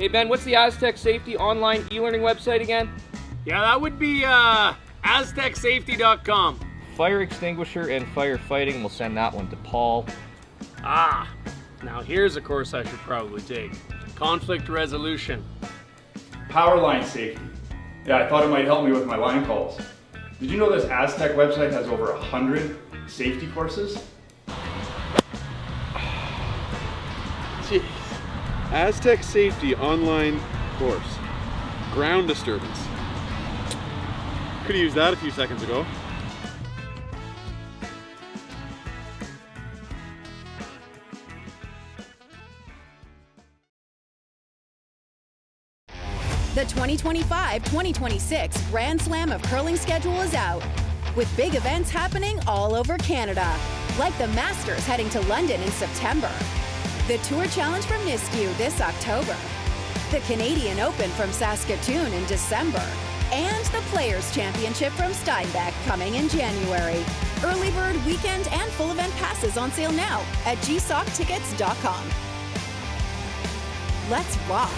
Hey Ben, what's the Aztec Safety online e-learning website again? Yeah, that would be aztecsafety.com. Fire extinguisher and firefighting, we'll send that one to Paul. Ah, now here's a course I should probably take. Conflict resolution. Power line safety. Yeah, I thought it might help me with my line calls. Did you know this Aztec website has over 100 safety courses? Jeez. Aztec Safety online course. Ground disturbance. Could have used that a few seconds ago. The 2025-2026 Grand Slam of Curling schedule is out, with big events happening all over Canada, like the Masters heading to London in September, the Tour Challenge from Nisku this October, the Canadian Open from Saskatoon in December, and the Players' Championship from Steinbeck coming in January. Early bird weekend and full event passes on sale now at gsoctickets.com. Let's rock!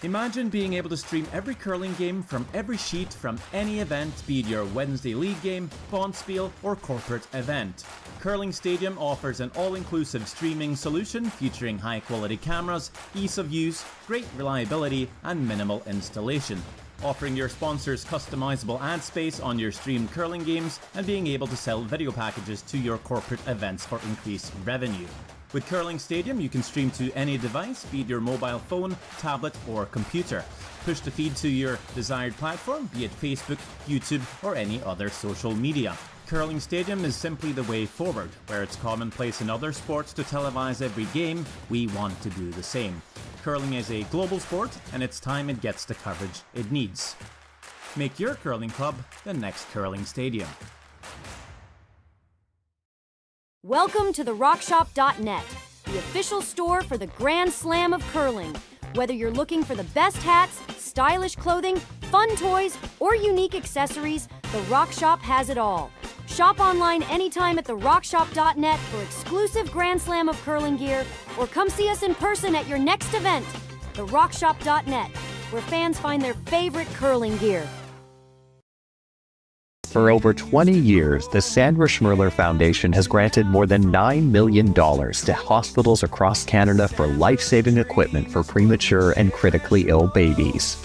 Imagine being able to stream every curling game from every sheet from any event, be it your Wednesday league game, bonspiel, or corporate event. Curling Stadium offers an all-inclusive streaming solution featuring high-quality cameras, ease of use, great reliability, and minimal installation. Offering your sponsors customizable ad space on your streamed curling games and being able to sell video packages to your corporate events for increased revenue. With Curling Stadium, you can stream to any device, be it your mobile phone, tablet, or computer. Push the feed to your desired platform, be it Facebook, YouTube, or any other social media. Curling Stadium is simply the way forward. Where it's commonplace in other sports to televise every game, we want to do the same. Curling is a global sport, and it's time it gets the coverage it needs. Make your curling club the next Curling Stadium. Welcome to therockshop.net, the official store for the Grand Slam of Curling. Whether you're looking for the best hats, stylish clothing, fun toys, or unique accessories, The Rock Shop has it all. Shop online anytime at therockshop.net for exclusive Grand Slam of Curling gear, or come see us in person at your next event. therockshop.net, where fans find their favorite curling gear. For over 20 years, the Sandra Schmirler Foundation has granted more than $9 million to hospitals across Canada for life-saving equipment for premature and critically ill babies.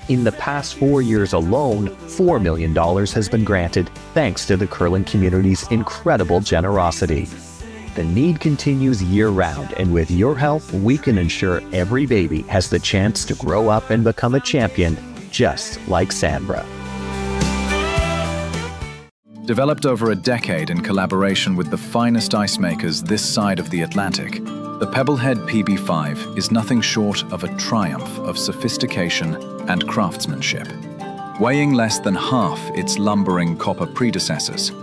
In the past 4 years alone, $4 million has been granted thanks to the curling community's incredible generosity. The need continues year-round, and with your help, we can ensure every baby has the chance to grow up and become a champion, just like Sandra. Developed over a decade in collaboration with the finest ice makers this side of the Atlantic, the Pebblehead PB5 is nothing short of a triumph of sophistication and craftsmanship. Weighing less than half its lumbering copper predecessors,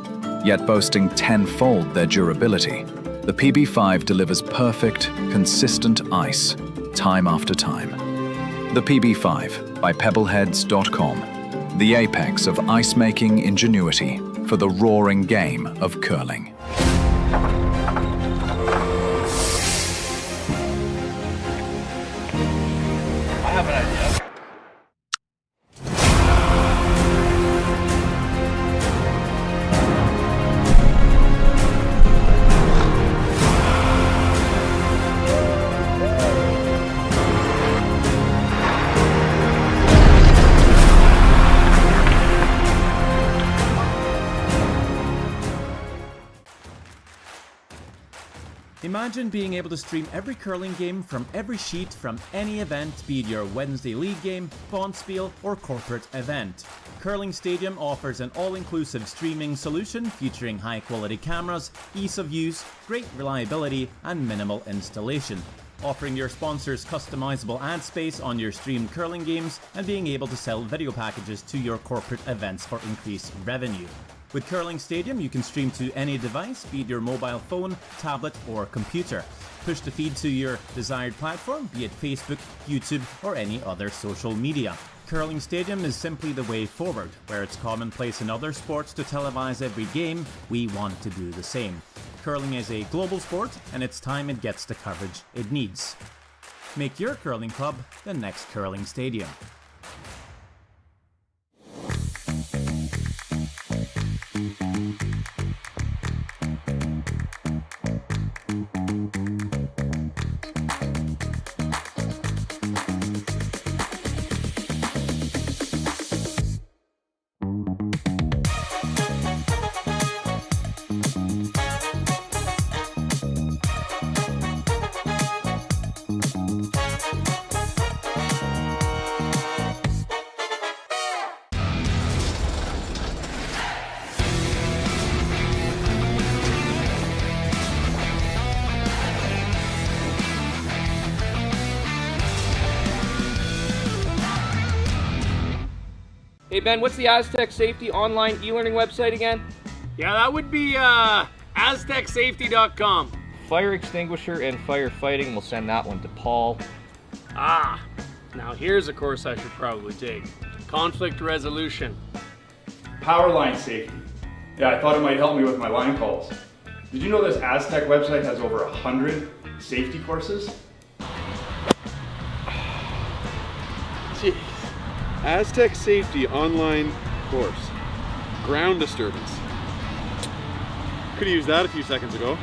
yet boasting tenfold their durability, the PB5 delivers perfect, consistent ice, time after time. The PB5 by Pebbleheads.com, the apex of ice-making ingenuity for the roaring game of curling. I have an idea. Imagine being able to stream every curling game from every sheet from any event, be it your Wednesday league game, bonspiel, or corporate event. Curling Stadium offers an all-inclusive streaming solution featuring high-quality cameras, ease of use, great reliability, and minimal installation. Offering your sponsors customizable ad space on your streamed curling games and being able to sell video packages to your corporate events for increased revenue. With Curling Stadium, you can stream to any device, be it your mobile phone, tablet, or computer. Push the feed to your desired platform, be it Facebook, YouTube, or any other social media. Curling Stadium is simply the way forward. Where it's commonplace in other sports to televise every game, we want to do the same. Curling is a global sport, and it's time it gets the coverage it needs. Make your curling club the next curling stadium. Hey Ben, what's the Aztec Safety online e-learning website again? Yeah, that would be aztecsafety.com. Fire extinguisher and firefighting, we'll send that one to Paul. Now here's a course I should probably take. Conflict resolution. Power line safety. Yeah, I thought it might help me with my line calls. Did you know this Aztec website has over 100 safety courses? Jeez. Aztec Safety online course. Ground disturbance. Could have used that a few seconds ago.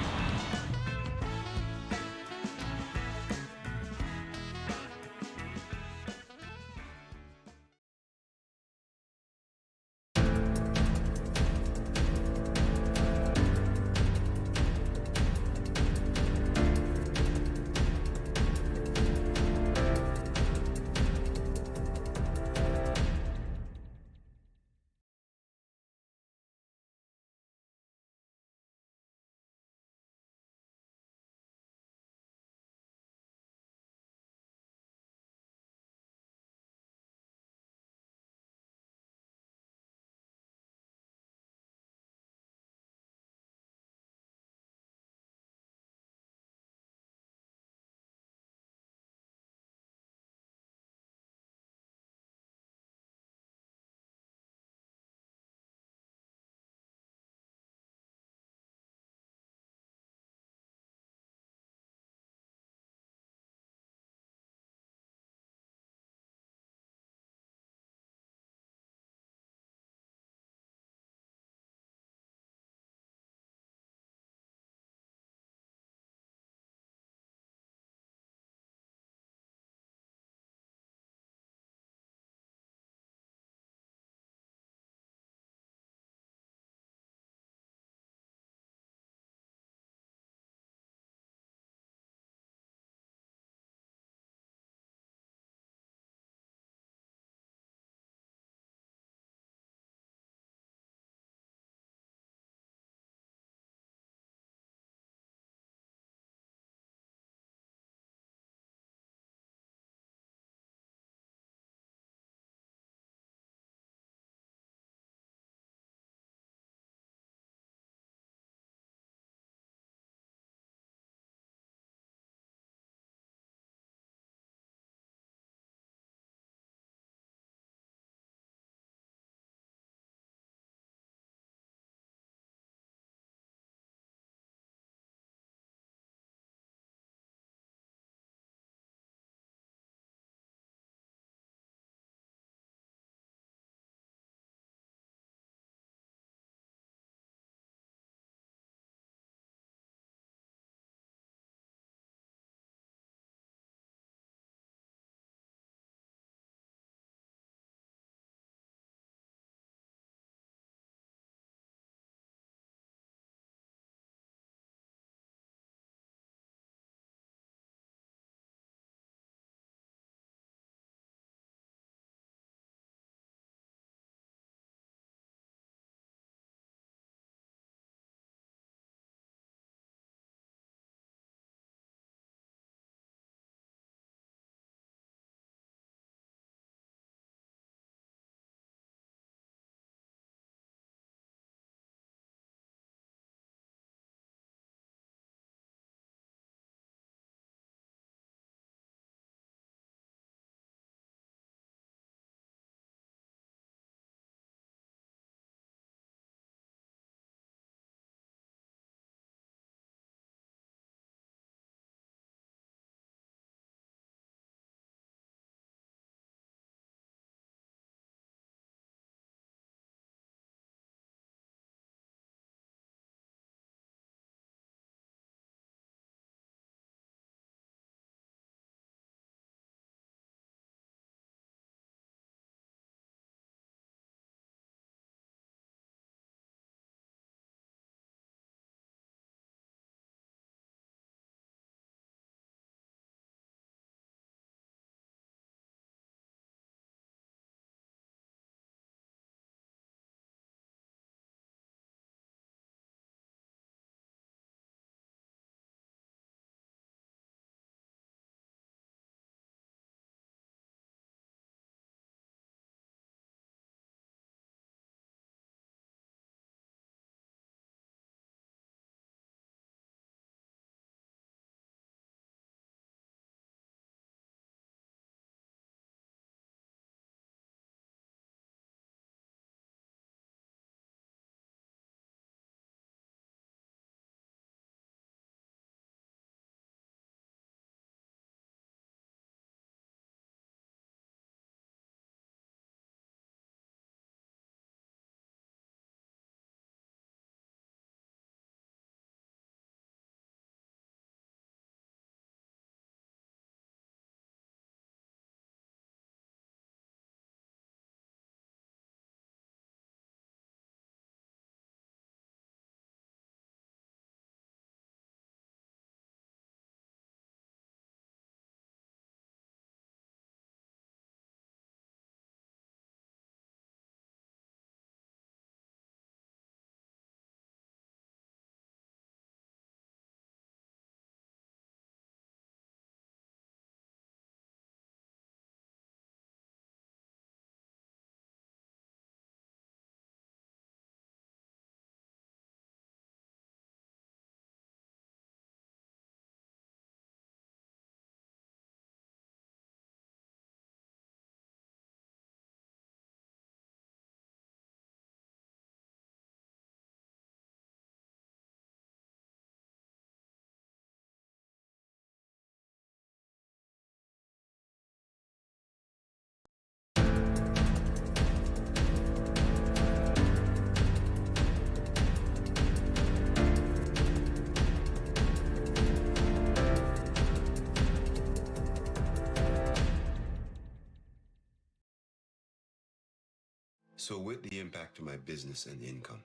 So with the impact to my business and income,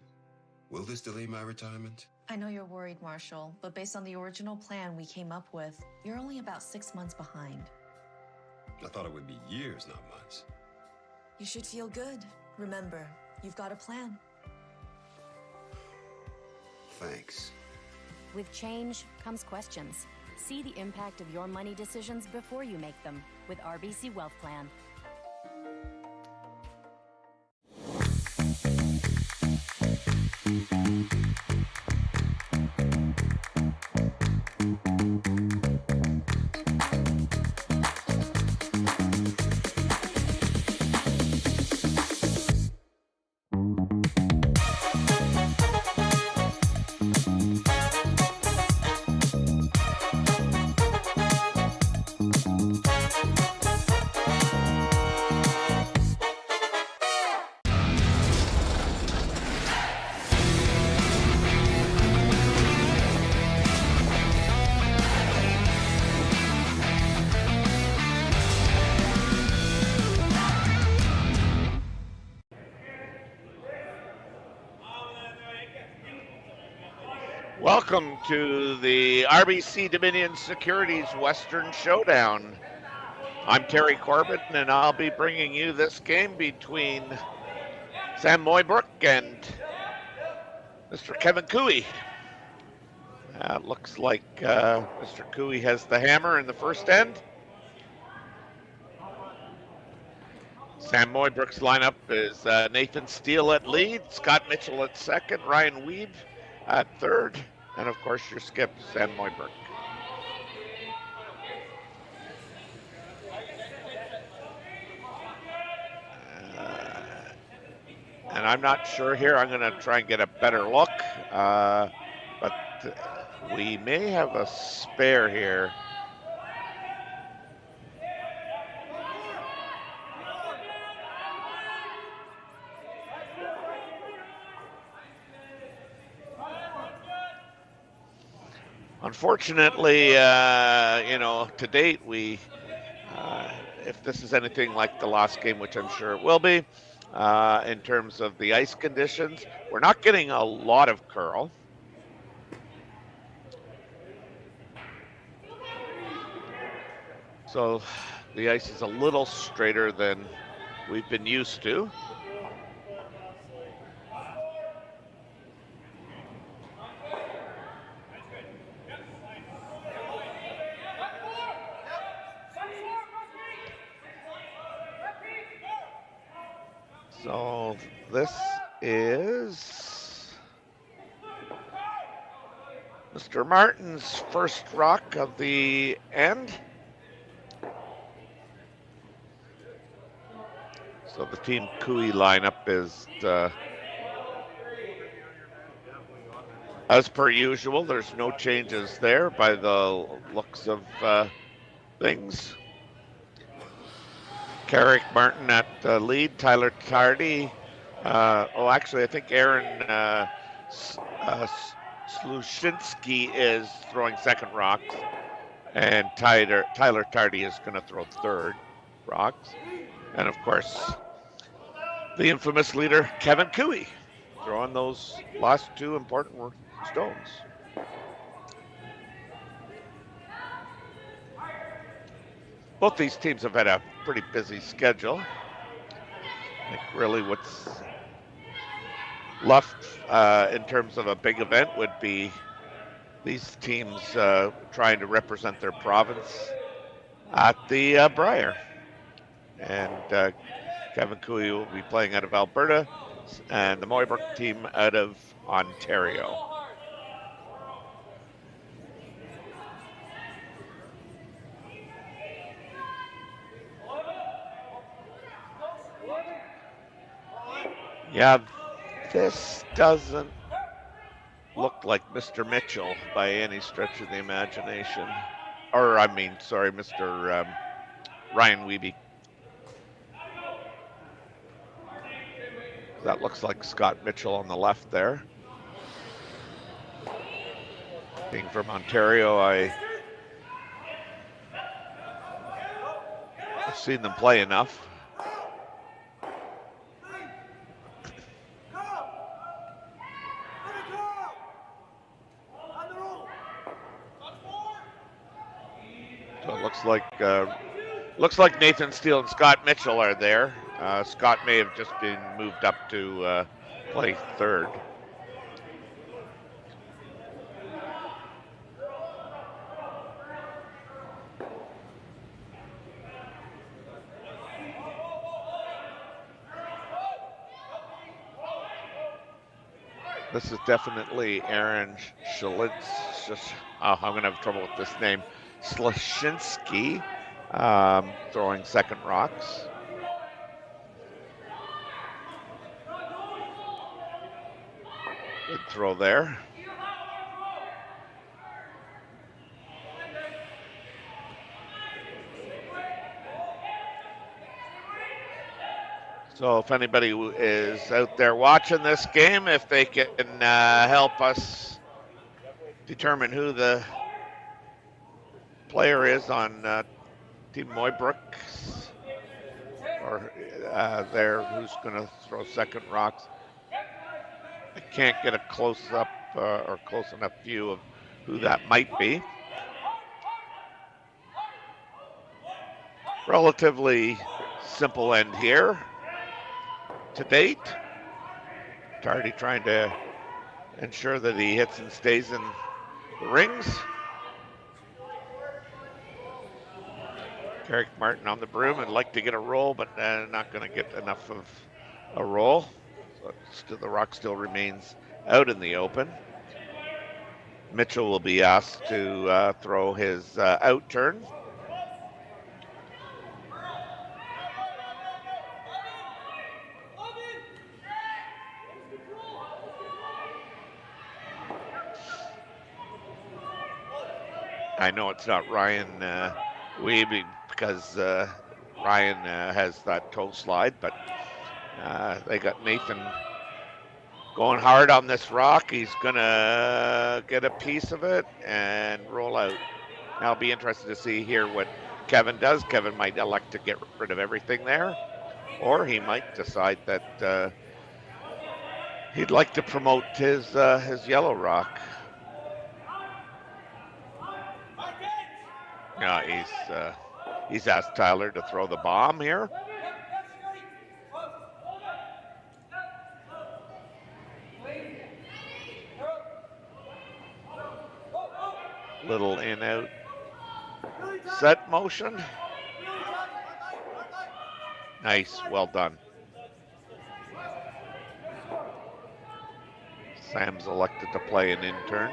will this delay my retirement? I know you're worried, Marshall, but based on the original plan we came up with, you're only about 6 months behind. I thought it would be years, not months. You should feel good. Remember, you've got a plan. Thanks. With change comes questions. See the impact of your money decisions before you make them with RBC Wealth Plan. Welcome to the RBC Dominion Securities Western Showdown. I'm Terry Corbett, and I'll be bringing you this game between Sam Mooibroek and Mr. Kevin Cooey. Looks like Mr. Cooey has the hammer in the first end. Sam Mooibroek's lineup is Nathan Steele at lead, Scott Mitchell at second, Ryan Weeb at third, and of course your skip, Sam Mooibroek. And I'm not sure here. I'm going to try and get a better look, but we may have a spare here. Unfortunately, to date, if this is anything like the last game, which I'm sure it will be, in terms of the ice conditions, we're not getting a lot of curl. So the ice is a little straighter than we've been used to. So this is Mr. Martin's first rock of the end. So the Team Cooey lineup is, as per usual, there's no changes there by the looks of things. Carrick Martin at lead, Tyler Tardy. I think Aaron Sluszynski is throwing second rocks, and Tyler Tardy is going to throw third rocks. And of course, the infamous leader, Kevin Cooey, throwing those last two important stones. Both these teams have had a pretty busy schedule. I think really what's left in terms of a big event would be these teams trying to represent their province at the Brier. And Kevin Cooey will be playing out of Alberta, and the Mooibroek team out of Ontario. Yeah, this doesn't look like Mr. Mitchell by any stretch of the imagination. Mr. Ryan Weeby. That looks like Scott Mitchell on the left there. Being from Ontario, I've seen them play enough. Looks like Nathan Steele and Scott Mitchell are there. Scott may have just been moved up to play third. This is definitely Aaron Schlitz. I'm going to have trouble with this name. Slashinsky throwing second rocks. Good throw there. So if anybody is out there watching this game, if they can help us determine who the player is on Team Mooibroek, or there, who's going to throw second rocks. I can't get a close-up or close enough view of who that might be. Relatively simple end here to date. Tardy trying to ensure that he hits and stays in the rings. Carrick Martin on the broom and like to get a roll, but not going to get enough of a roll. So the rock still remains out in the open. Mitchell will be asked to throw his out turn. I know it's not Ryan Whitby because Ryan has that toe slide, but they got Nathan going hard on this rock. He's gonna get a piece of it and roll out. I'll be interested to see here what Kevin does. Kevin might elect to get rid of everything there, or he might decide that he'd like to promote his yellow rock. Yeah, he's asked Tyler to throw the bomb here. Little in out set motion. Nice, well done. Sam's elected to play an intern.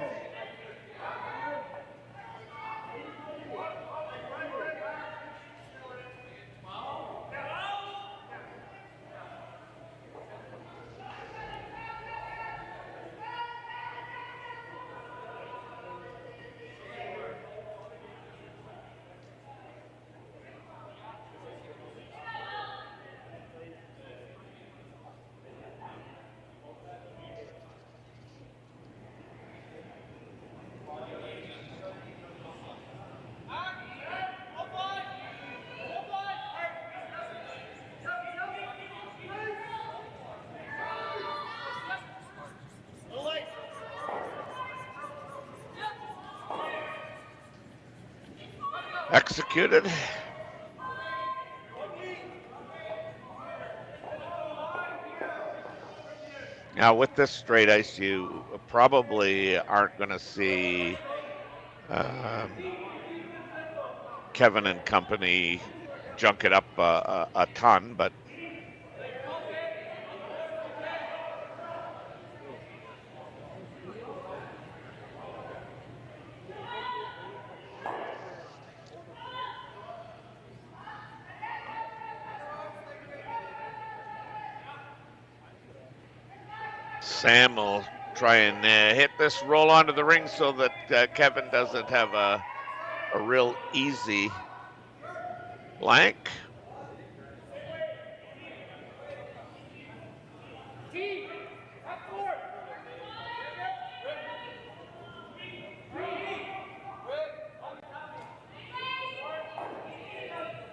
Executed. Now with this straight ice, you probably aren't going to see Kevin and company junk it up a ton, but Sam will try and hit this roll onto the ring so that Kevin doesn't have a real easy blank.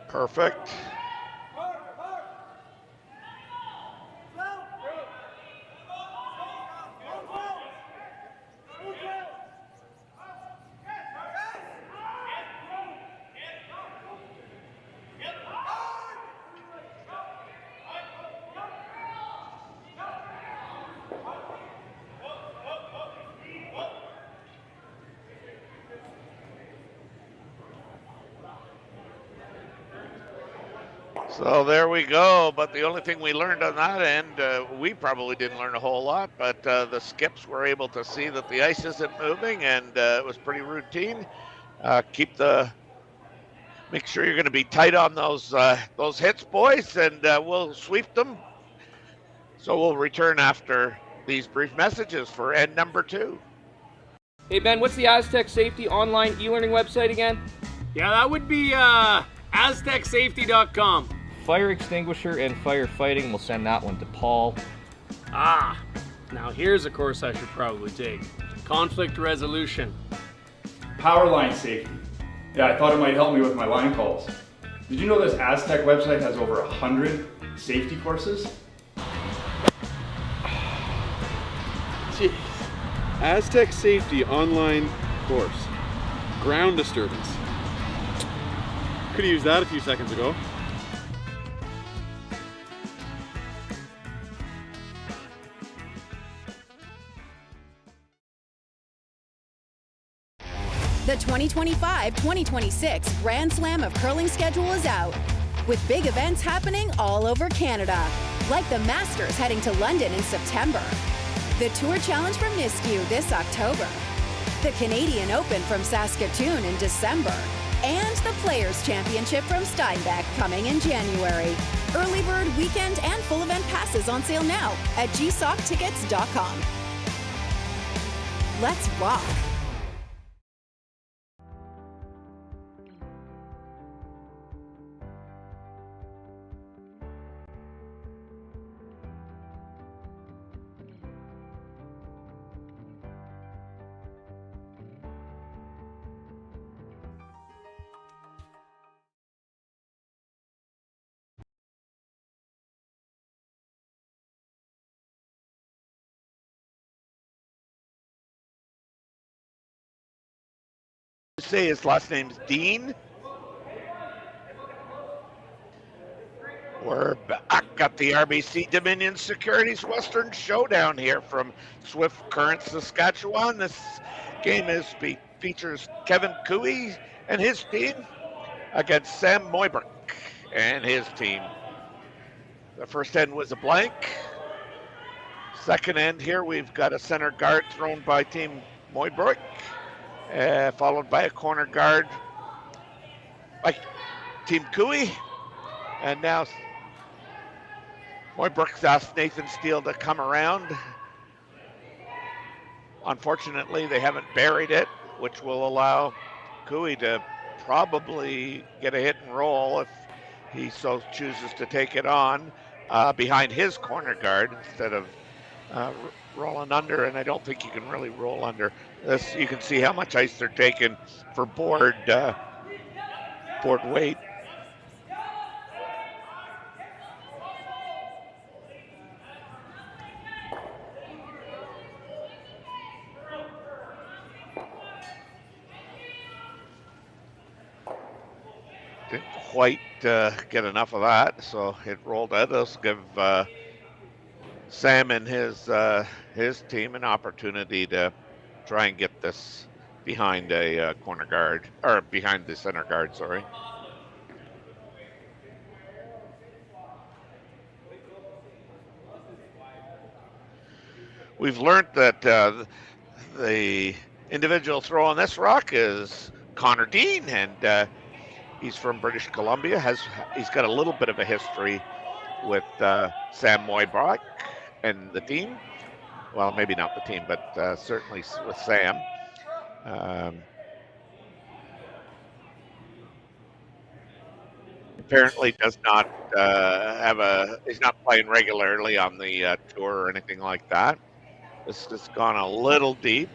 Perfect. So there we go. But the only thing we learned on that end, we probably didn't learn a whole lot, but the skips were able to see that the ice isn't moving, and it was pretty routine. Make sure you're going to be tight on those hits, boys, and we'll sweep them. So we'll return after these brief messages for end number 2. Hey Ben, what's the Aztec Safety online e-learning website again? Yeah, that would be aztecsafety.com. Fire extinguisher and firefighting, we'll send that one to Paul. Now here's a course I should probably take. Conflict resolution. Power line safety. Yeah, I thought it might help me with my line calls. Did you know this Aztec website has over 100 safety courses? Jeez. Aztec Safety online course. Ground disturbance. Could have used that a few seconds ago. The 2025-2026 Grand Slam of Curling schedule is out, with big events happening all over Canada, like the Masters heading to London in September, the Tour Challenge from Nisku this October, the Canadian Open from Saskatchewan in December, and the Players' Championship from Steinbeck coming in January. Early bird weekend and full event passes on sale now at gsoctickets.com. Let's rock! Say his last name's Dean. We're back at the RBC Dominion Securities Western Showdown here from Swift Current, Saskatchewan. This game features Kevin Cooey and his team against Sam Mooibroek and his team. The first end was a blank. Second end here, we've got a center guard thrown by Team Mooibroek. Followed by a corner guard by Team Cooey. And now Mooibroek's asked Nathan Steele to come around. Unfortunately, they haven't buried it, which will allow Cooey to probably get a hit and roll if he so chooses to take it on behind his corner guard instead of rolling under, and I don't think you can really roll under. This, you can see how much ice they're taking for board weight. Didn't quite get enough of that, so it rolled out. Let's give Sam and his team an opportunity to try and get this behind a corner guard, or behind the center guard, sorry. We've learned that the individual throwing this rock is Connor Dean, and he's from British Columbia. He's got a little bit of a history with Sam Mooibroek and the team. Well, maybe not the team, but certainly with Sam. Apparently does not he's not playing regularly on the tour or anything like that. This has gone a little deep,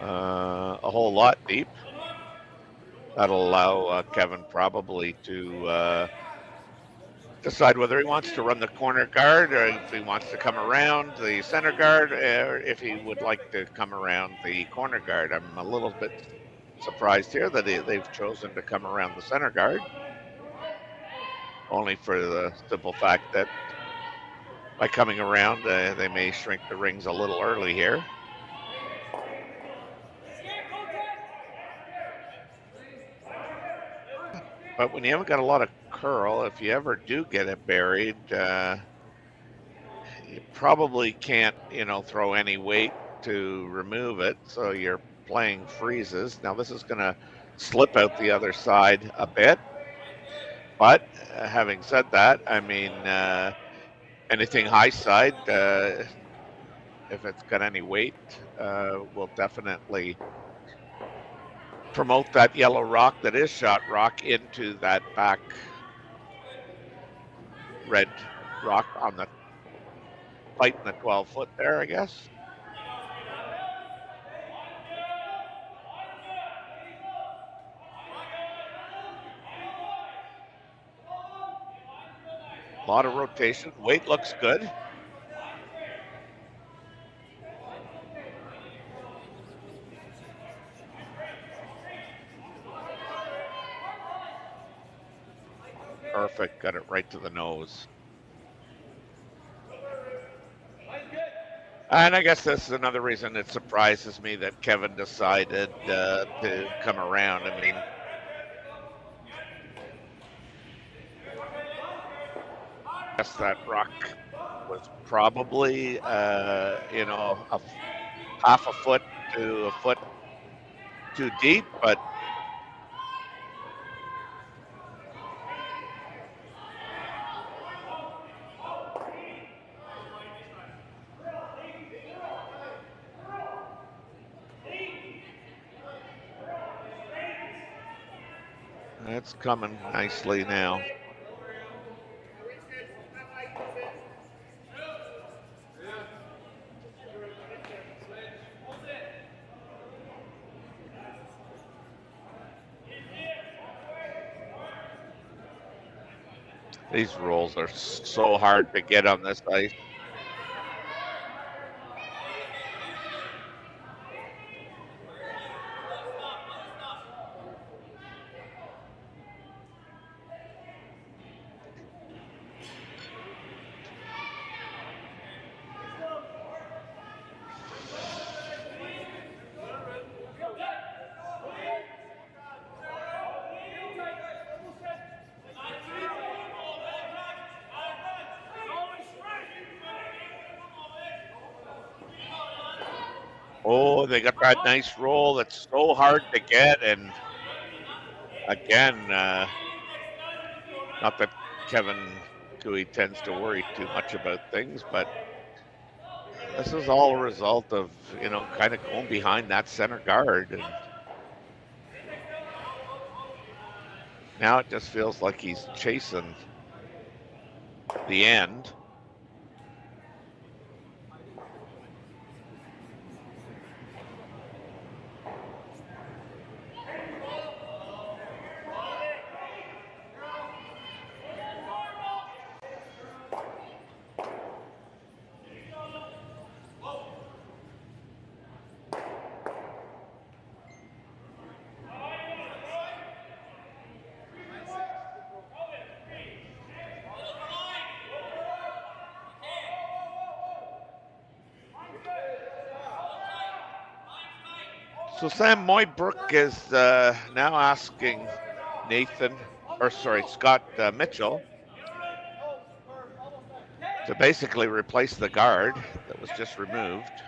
a whole lot deep. That'll allow Kevin probably to decide whether he wants to run the corner guard or if he wants to come around the center guard, or if he would like to come around the corner guard. I'm a little bit surprised here that they've chosen to come around the center guard, only for the simple fact that by coming around, they may shrink the rings a little early here. But when you haven't got a lot of curl, if you ever do get it buried, you probably can't, throw any weight to remove it. So you're playing freezes. Now this is going to slip out the other side a bit. But having said that, I mean, anything high side, if it's got any weight, will definitely promote that yellow rock that is shot rock into that back red rock on the fight in the 12-foot there, I guess. A lot of rotation. Weight looks good. Perfect. Got it right to the nose. And I guess that's another reason it surprises me that Kevin decided to come around. I mean, I guess that rock was probably, half a foot to a foot too deep, but it's coming nicely now. These rolls are so hard to get on this ice. Oh, they got that nice roll that's so hard to get. And again, not that Kevin Cooey tends to worry too much about things, but this is all a result of, kind of going behind that center guard. And now it just feels like he's chasing the end. So Sam Mooibroek is now asking Scott Mitchell to basically replace the guard that was just removed.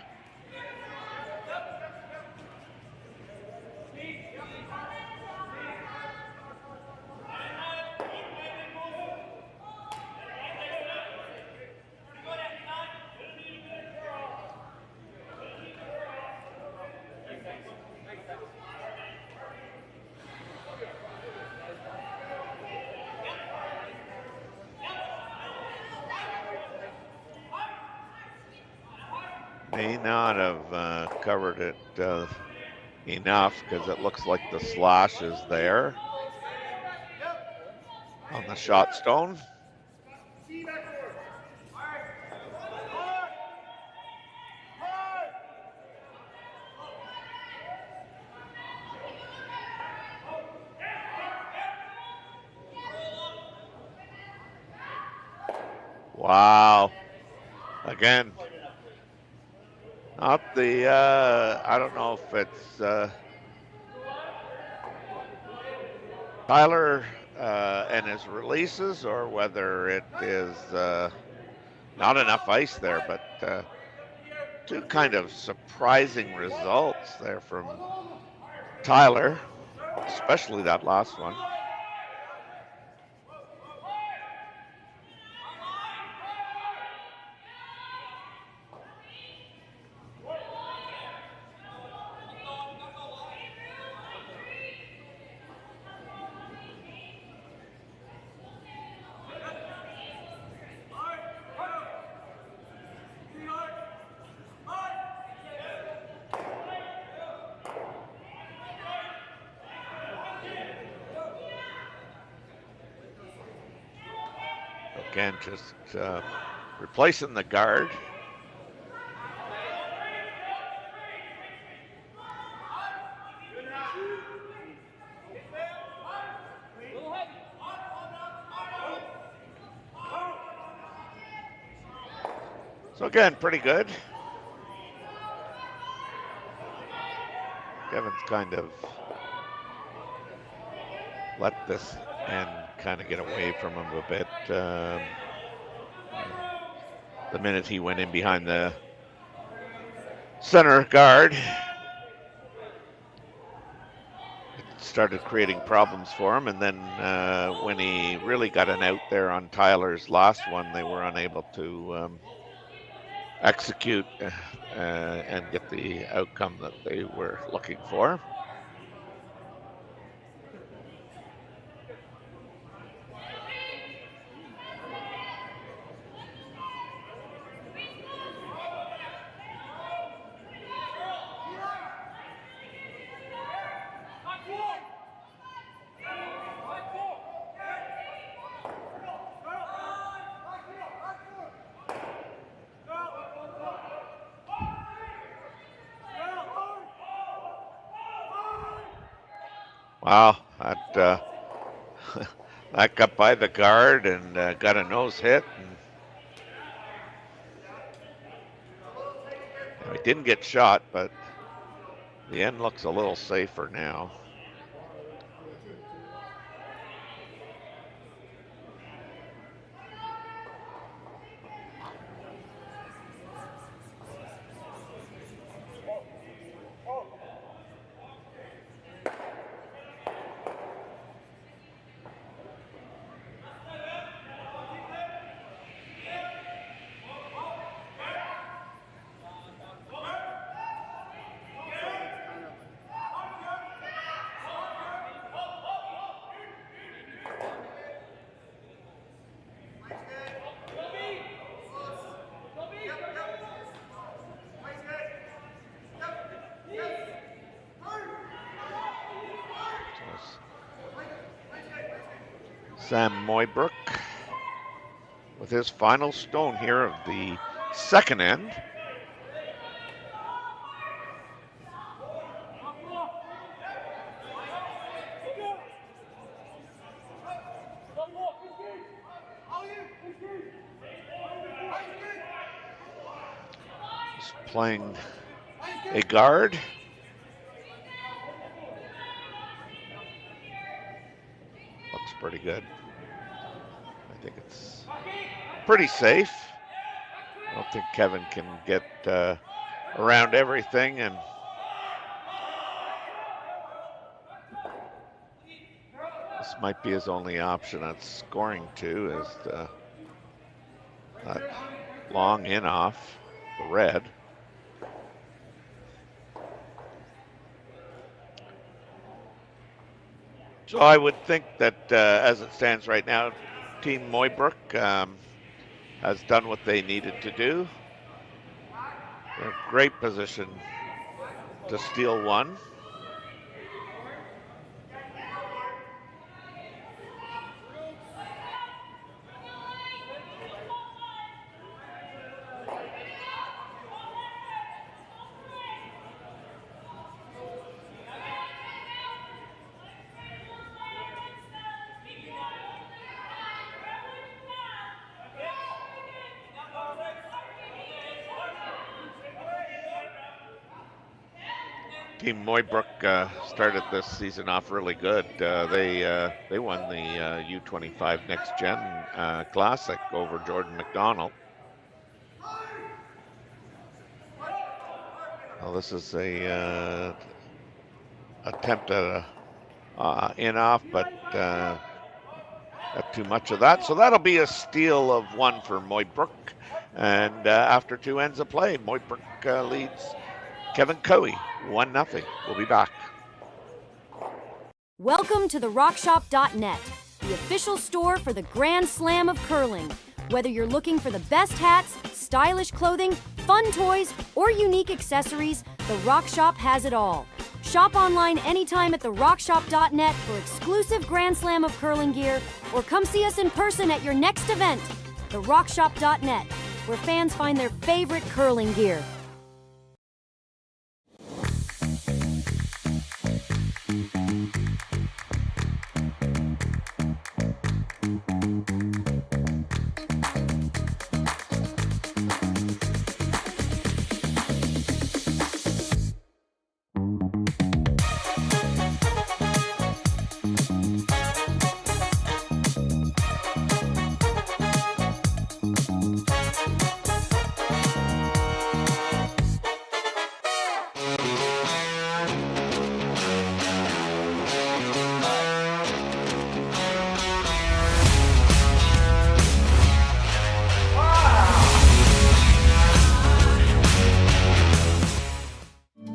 May not have covered it enough because it looks like the slash is there on the shot stone. Wow. Again. Not the, I don't know if it's Tyler and his releases, or whether it is not enough ice there. But two kind of surprising results there from Tyler, especially that last one. Again, just replacing the guard. So again, pretty good. Kevin's kind of let this end kind of get away from him a bit. The minute he went in behind the center guard, it started creating problems for him. And then when he really got an out there on Tyler's last one, they were unable to execute and get the outcome that they were looking for. Wow, that that got by the guard and got a nose hit. And he didn't get shot, but the end looks a little safer now. Sam Mooibroek with his final stone here of the second end. He's playing a guard. Looks pretty good. I think it's pretty safe. I don't think Kevin can get around everything, and this might be his only option at scoring too, is that long in off the red. So I would think that as it stands right now, Team Mooibroek has done what they needed to do. They're in great position to steal one. Team Mooibroek started this season off really good. They won the U25 Next Gen Classic over Jordan McDonald. Well, this is a attempt at a in-off, but not too much of that. So that'll be a steal of one for Mooibroek. And after 2 ends of play, Mooibroek leads Kevin Coey 1-0. We'll be back. Welcome to the RockShop.net, the official store for the Grand Slam of curling. Whether you're looking for the best hats, stylish clothing, fun toys, or unique accessories, the Rock Shop has it all. Shop online anytime at therockshop.net for exclusive Grand Slam of curling gear, or come see us in person at your next event. TheRockShop.net, where fans find their favorite curling gear.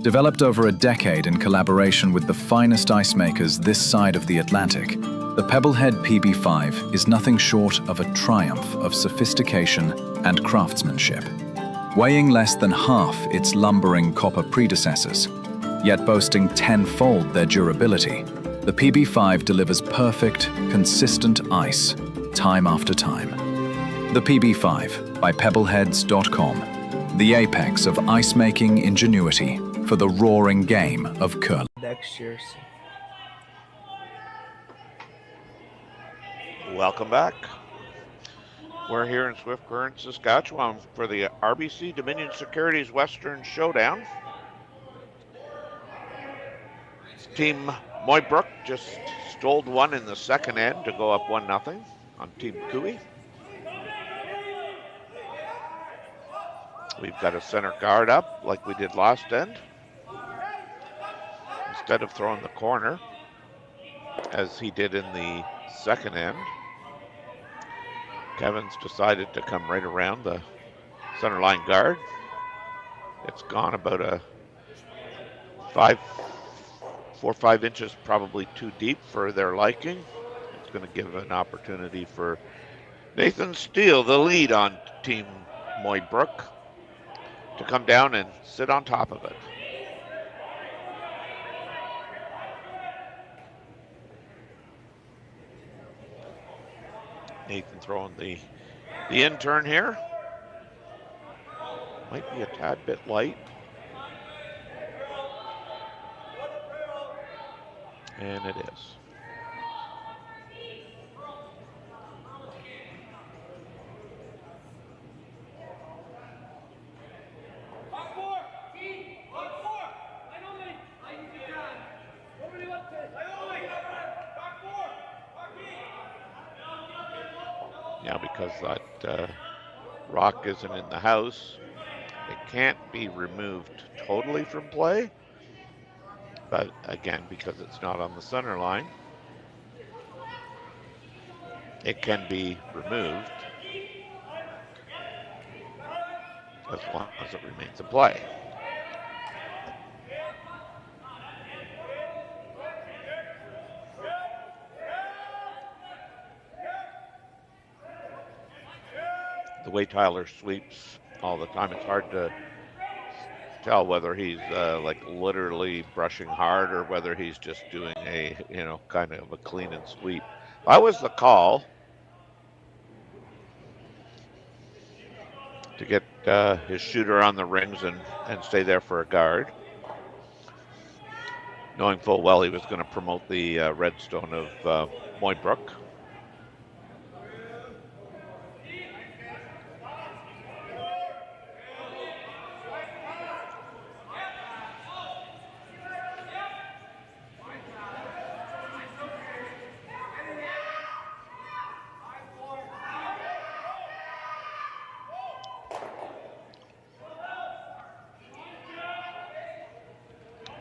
Developed over a decade in collaboration with the finest ice makers this side of the Atlantic, the Pebblehead PB5 is nothing short of a triumph of sophistication and craftsmanship. Weighing less than half its lumbering copper predecessors, yet boasting tenfold their durability, the PB5 delivers perfect, consistent ice, time after time. The PB5 by Pebbleheads.com, the apex of ice-making ingenuity for the roaring game of curling. Welcome back. We're here in Swift Current, Saskatchewan for the RBC Dominion Securities Western Showdown. Team Mooibroek just stole one in the second end to go up 1-0 on Team Cooey. We've got a center guard up like we did last end. Instead of throwing the corner, as he did in the second end, Kevin's decided to come right around the center line guard. It's gone about a 4 or 5 inches probably too deep for their liking. It's going to give an opportunity for Nathan Steele, the lead on Team Mooibroek, to come down and sit on top of it. Nathan throwing the in-turn here. Might be a tad bit light. And it is. Now, because that rock isn't in the house, it can't be removed totally from play. But again, because it's not on the center line, it can be removed as long as it remains in play. The way Tyler sweeps all the time, it's hard to tell whether he's like literally brushing hard or whether he's just doing a, kind of a clean and sweep. That was the call to get his shooter on the rings and stay there for a guard, knowing full well he was going to promote the redstone of Mooibroek.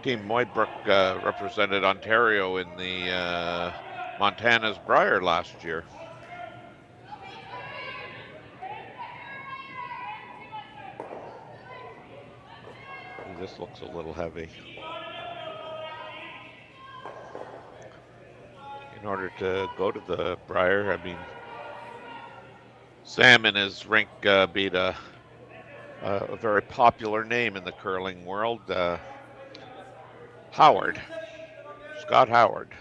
Team Mooibroek represented Ontario in the Montana's Brier last year. This looks a little heavy. In order to go to the Brier, I mean, Sam in his rink beat a very popular name in the curling world, Howard, Scott Howard.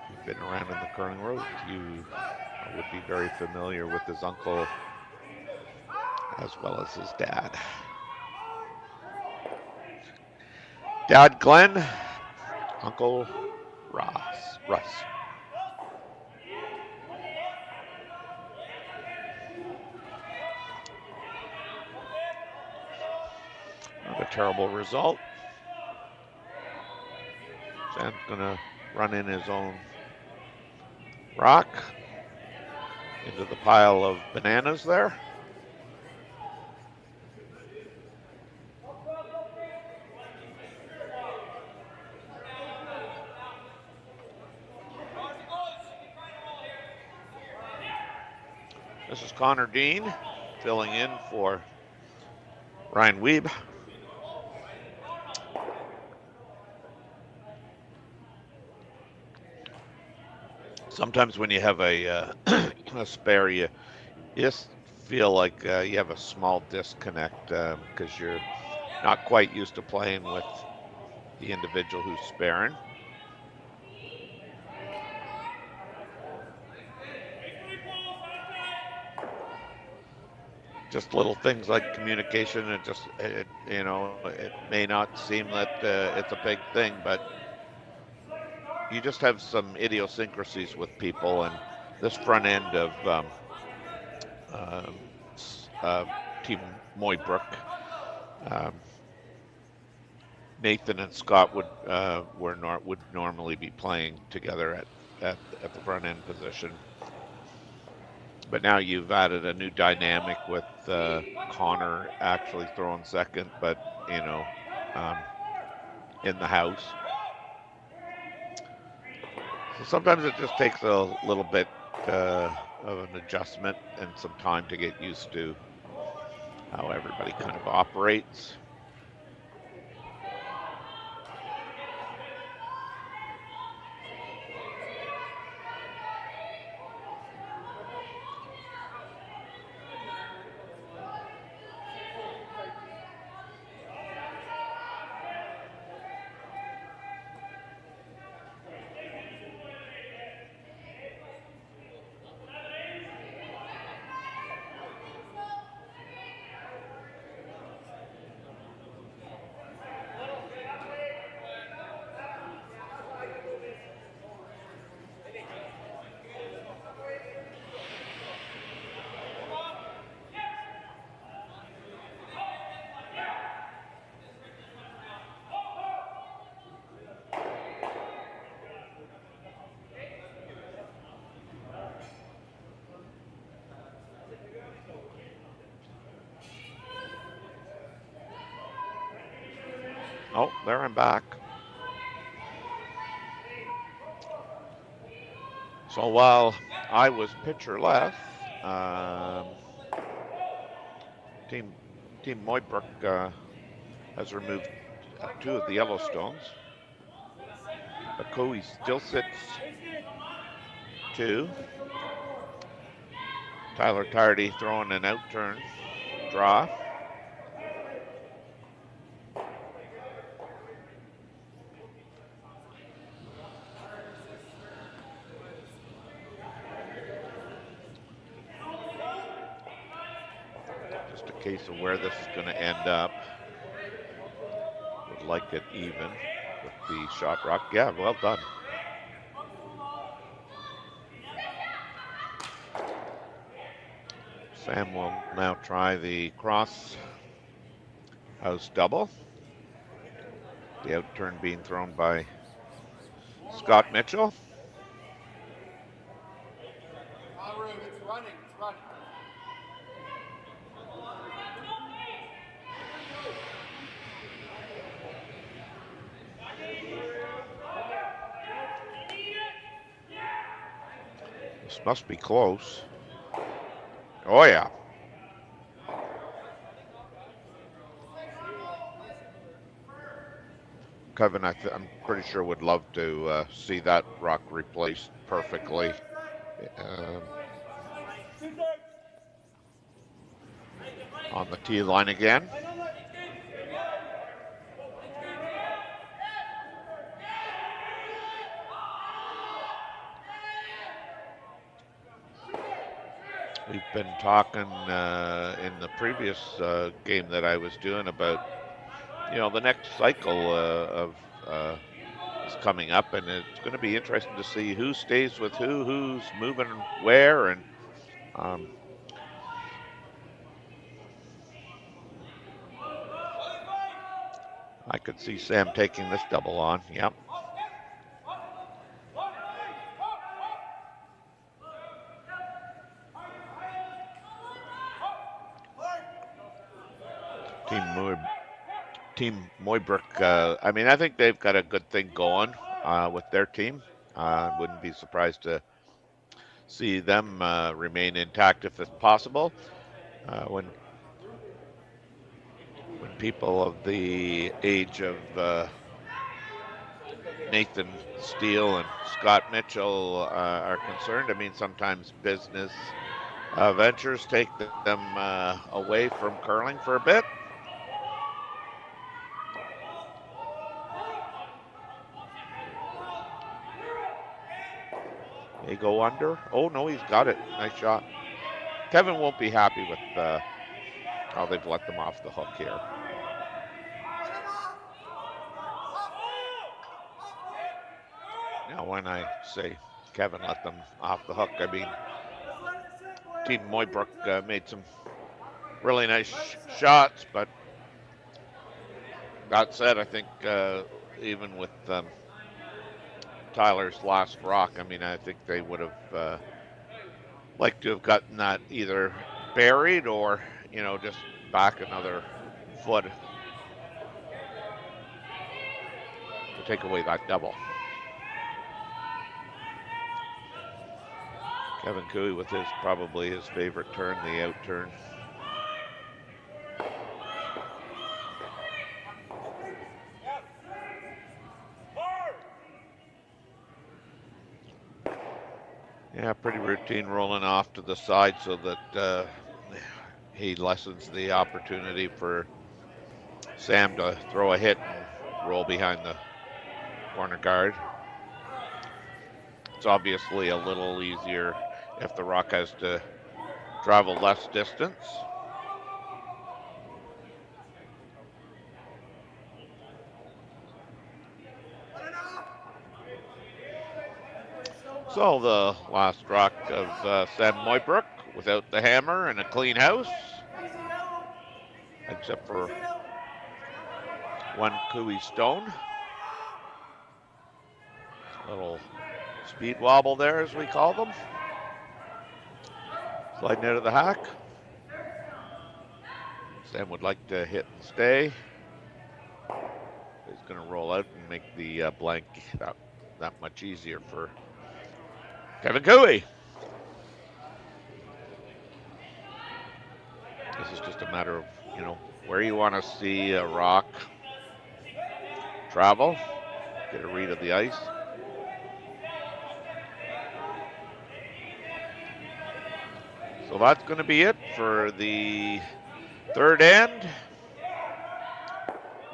You've been around in the curling world, you would be very familiar with his uncle as well as his dad. Dad Glenn, Uncle Russ. Not a terrible result. Sam's gonna run in his own rock into the pile of bananas there. This is Connor Dean filling in for Ryan Wiebe. Sometimes when you have a spare, you just feel like you have a small disconnect because you're not quite used to playing with the individual who's sparing. Just little things like communication, and just it may not seem that it's a big thing, but you just have some idiosyncrasies with people, and this front end of Team Mooibroek, Nathan and Scott would normally be playing together at the front end position. But now you've added a new dynamic with Connor actually throwing second, but in the house. So sometimes it just takes a little bit of an adjustment and some time to get used to how everybody kind of operates. Oh, there I'm back. So while I was pitcher left, Team Mooibroek has removed 2 of the Yellowstones. But Coey still sits 2. Tyler Tardy throwing an out turn draw. Case of where this is going to end up. Would like it even with the shot rock. Yeah, well done. Sam will now try the cross house double. The out turn being thrown by Scott Mitchell. This must be close. Oh, yeah. Kevin, I'm pretty sure would love to see that rock replaced perfectly. On the tee line again. We've been talking in the previous game that I was doing about, the next cycle is coming up, and it's going to be interesting to see who stays with who's moving where, and I could see Sam taking this double on. Yep. Team Mooibroek, I think they've got a good thing going with their team. Wouldn't be surprised to see them remain intact if it's possible. When people of the age of Nathan Steele and Scott Mitchell are concerned, sometimes business ventures take them away from curling for a bit. They go under. Oh, no, he's got it. Nice shot. Kevin won't be happy with how they've let them off the hook here. Now, when I say Kevin let them off the hook, I mean Team Mooibroek made some really nice shots, but that said, I think even with Tyler's last rock, I think they would have liked to have gotten that either buried or, just back another foot to take away that double. Kevin Cooey with probably his favorite turn, the out turn. Yeah, pretty routine rolling off to the side so that he lessens the opportunity for Sam to throw a hit and roll behind the corner guard. It's obviously a little easier if the rock has to travel less distance. So the last rock of Sam Mooibroek without the hammer and a clean house, except for one Cooey stone. Little speed wobble there, as we call them. Sliding out of the hack. Sam would like to hit and stay. He's going to roll out and make the blank that much easier for Kevin Cooey. This is just a matter of, where you want to see a rock travel. Get a read of the ice. So that's going to be it for the third end.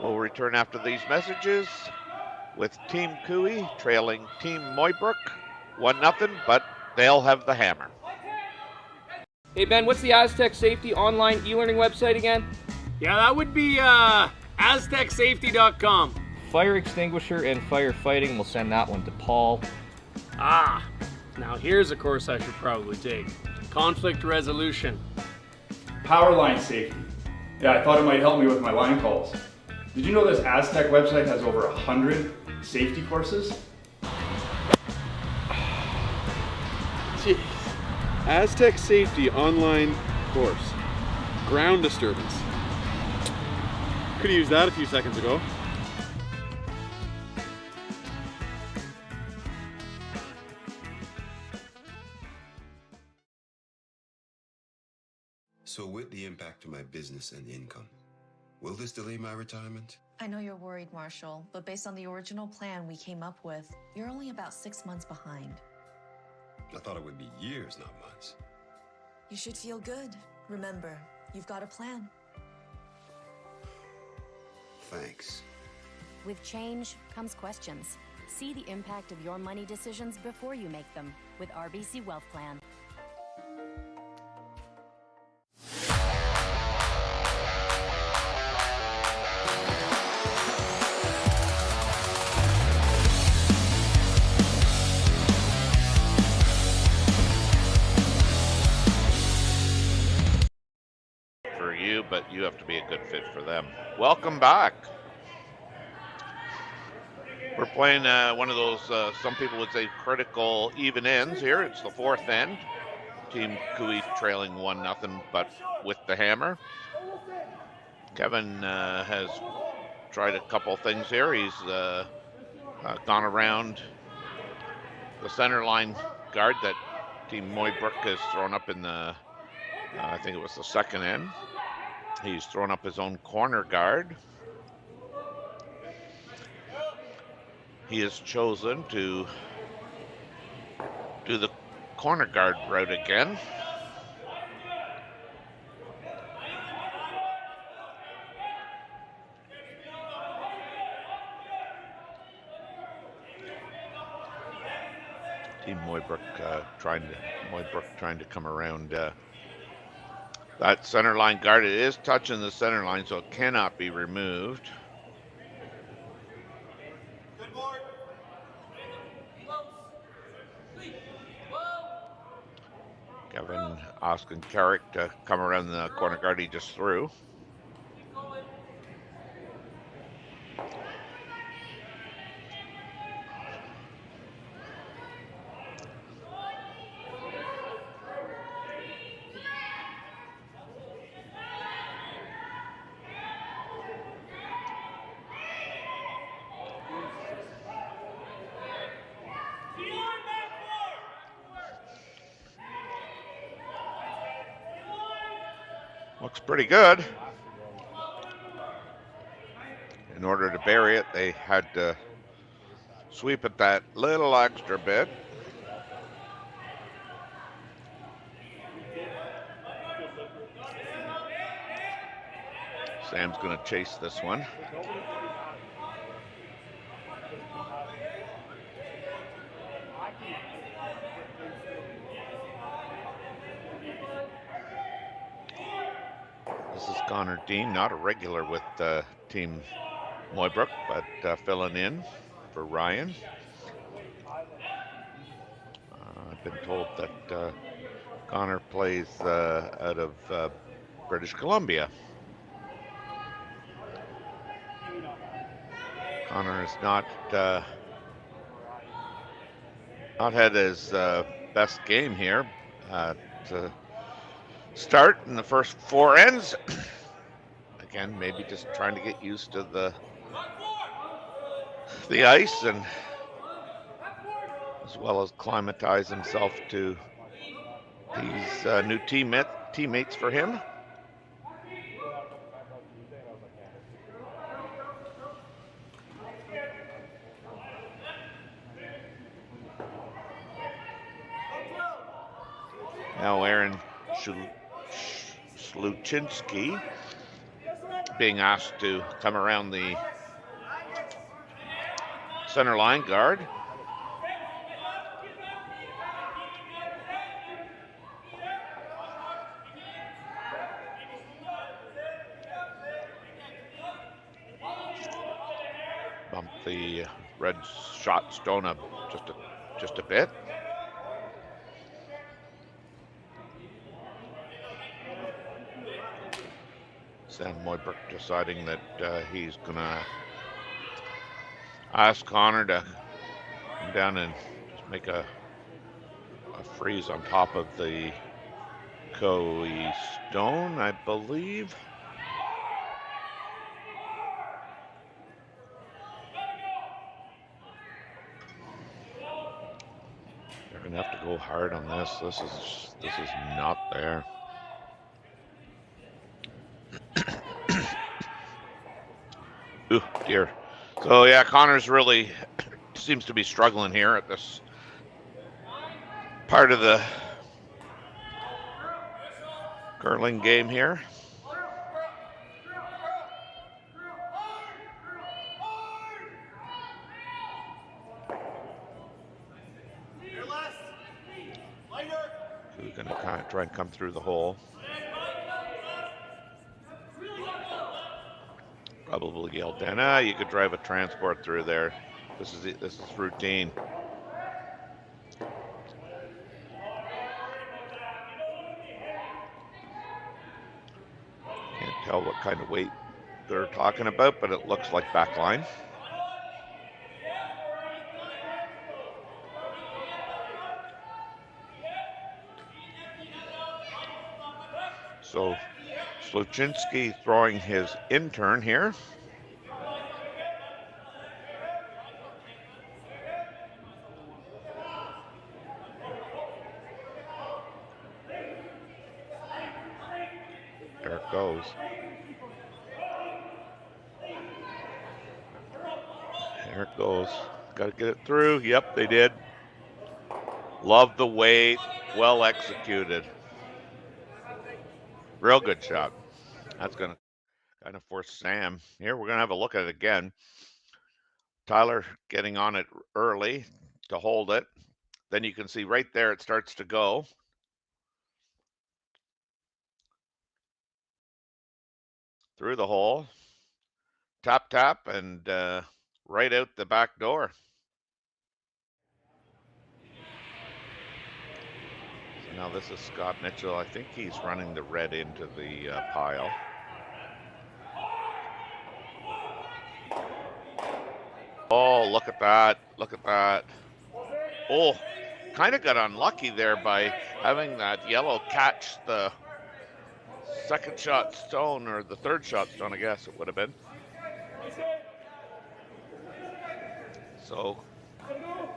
We'll return after these messages with Team Cooey trailing Team Mooibroek 1-0, but they'll have the hammer. Hey Ben, what's the Aztec Safety online e-learning website again? Yeah, that would be aztecsafety.com. Fire extinguisher and firefighting, we'll send that one to Paul. Now here's a course I should probably take. Conflict resolution. Power line safety. Yeah, I thought it might help me with my line calls. Did you know this Aztec website has over 100 safety courses? Jeez. Aztec Safety online course. Ground disturbance. Could have used that a few seconds ago. So with the impact to my business and income, will this delay my retirement? I know you're worried, Marshall, but based on the original plan we came up with, you're only about 6 months behind. I thought it would be years, not months. You should feel good. Remember, you've got a plan. Thanks. With change comes questions. See the impact of your money decisions before you make them with RBC Wealth Plan. For you, but you have to be a good fit for them. Welcome back. We're playing one of those, some people would say, critical even ends here. It's the fourth end. Team Cooey trailing 1-0, but with the hammer. Kevin has tried a couple things here. He's gone around the center line guard that Team Mooibroek has thrown up in the, I think it was the second end. He's thrown up his own corner guard. He has chosen to do the corner guard route again. Team Mooibroek trying to come around that center line guard. It is touching the center line, so it cannot be removed. Kevin asking Carrick to come around the corner guard he just threw. Looks pretty good. In order to bury it, they had to sweep it that little extra bit. Sam's going to chase this one. This is Connor Dean, not a regular with Team Mooibroek, but filling in for Ryan. I've been told that Connor plays out of British Columbia. Connor has not had his best game here to start in the first four ends. Again, maybe just trying to get used to the ice, and as well as climatize himself to these new teammates for him. Now Aaron Sluchinski being asked to come around the center line guard. Bump the red shot stone up just a bit. Sam Mooibroek deciding that he's gonna ask Connor to come down and just make a a freeze on top of the Coe stone, I believe. They're gonna have to go hard on this. This is not there. Ooh, dear. So yeah, Connor's really seems to be struggling here at this part of the curling game here. We're going to kind of try and come through the hole. Probably yelled down. You could drive a transport through there. This is routine. Can't tell what kind of weight they're talking about, but it looks like backline. So Sluchinski throwing his intern here. There it goes. There it goes. Got to get it through. Yep, they did. Love the weight. Well executed. Real good shot. That's going to kind of force Sam. Here, we're going to have a look at it again. Tyler getting on it early to hold it. Then you can see right there it starts to go. Through the hole. Tap, tap, and right out the back door. So now this is Scott Mitchell. I think he's running the red into the pile. Oh, look at that. Look at that. Oh, kind of got unlucky there by having that yellow catch the second shot stone, or the third shot stone, I guess it would have been. So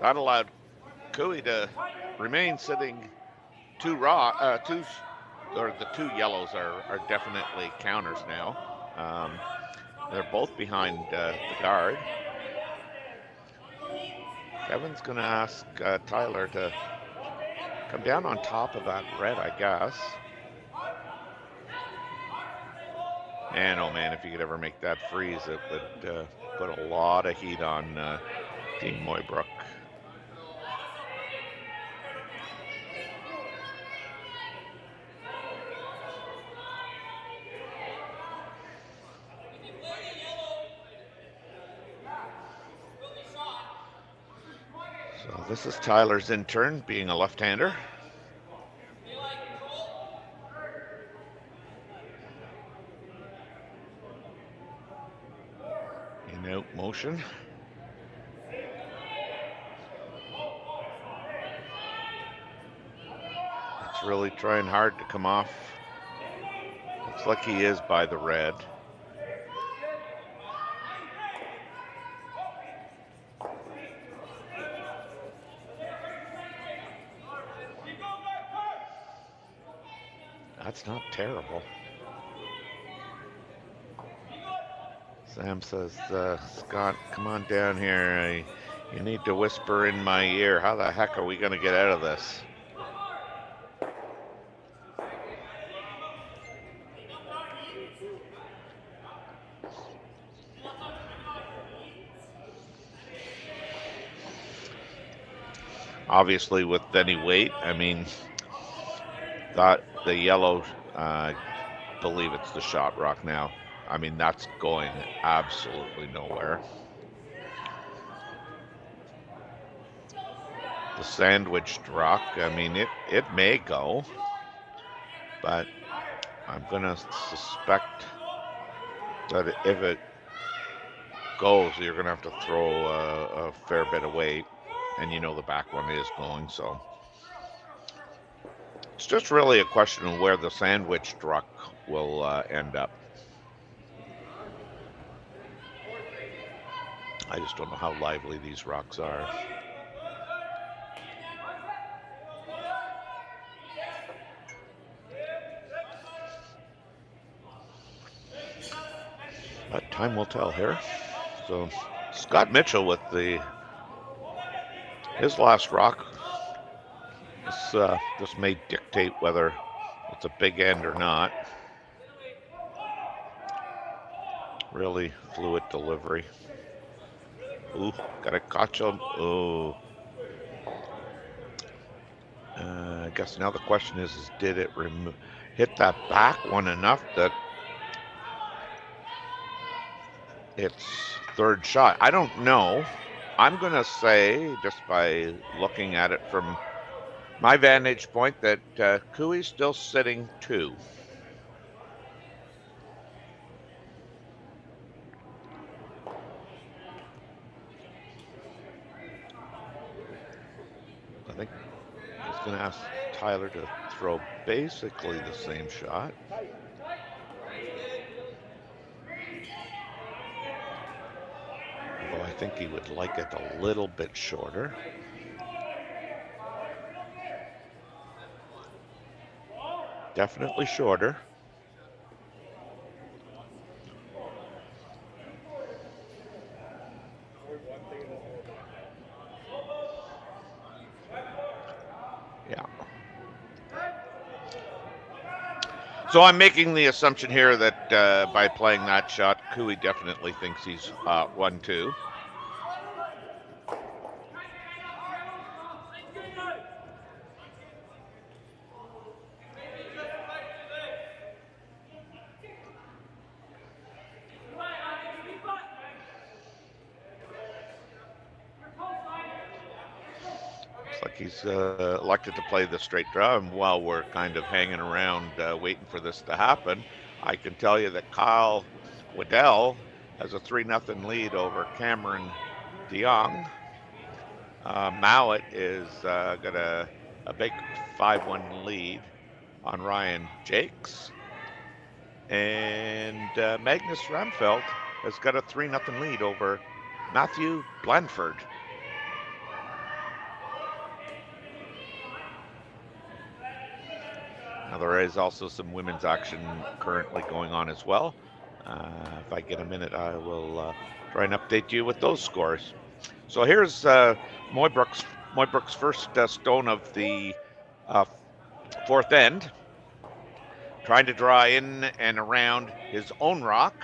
that allowed Cooey to remain sitting the two yellows are definitely counters now. They're both behind the guard. Kevin's going to ask Tyler to come down on top of that red, I guess. And oh man, if you could ever make that freeze, it would put a lot of heat on Team Mooibroek. So this is Tyler's intern, being a left-hander. In out motion. It's really trying hard to come off. Looks like he is by the red. That's not terrible. Sam says, Scott, come on down here. You need to whisper in my ear. How the heck are we going to get out of this? Obviously, with any weight, I mean, that the yellow, believe it's the shot rock now. I mean, that's going absolutely nowhere. The sandwiched rock, I mean, it may go, but I'm gonna suspect that if it goes, you're gonna have to throw a fair bit of weight, and you know the back one is going, so. It's just really a question of where the sandwich truck will end up. I just don't know how lively these rocks are. But time will tell here. So Scott Mitchell with his last rock. This may dictate whether it's a big end or not. Really fluid delivery. Ooh, got a catch on. Oh. I guess now the question is did it hit that back one enough that it's third shot? I don't know. I'm going to say, just by looking at it from my vantage point, that Cooey's still sitting 2. I think he's going to ask Tyler to throw basically the same shot. Although I think he would like it a little bit shorter. Definitely shorter. Yeah. So I'm making the assumption here that by playing that shot, Cooey definitely thinks he's 1-2. He's elected to play the straight draw, and while we're kind of hanging around waiting for this to happen, I can tell you that Kyle Waddell has a 3-0 lead over Cameron DeYoung. Mowat is got a big 5-1 lead on Ryan Jakes, and Magnus Ramfeld has got a 3-0 lead over Matthew Blandford. Now, there is also some women's action currently going on as well. If I get a minute, I will try and update you with those scores. So here's Mooibroek's first stone of the fourth end, trying to draw in and around his own rock.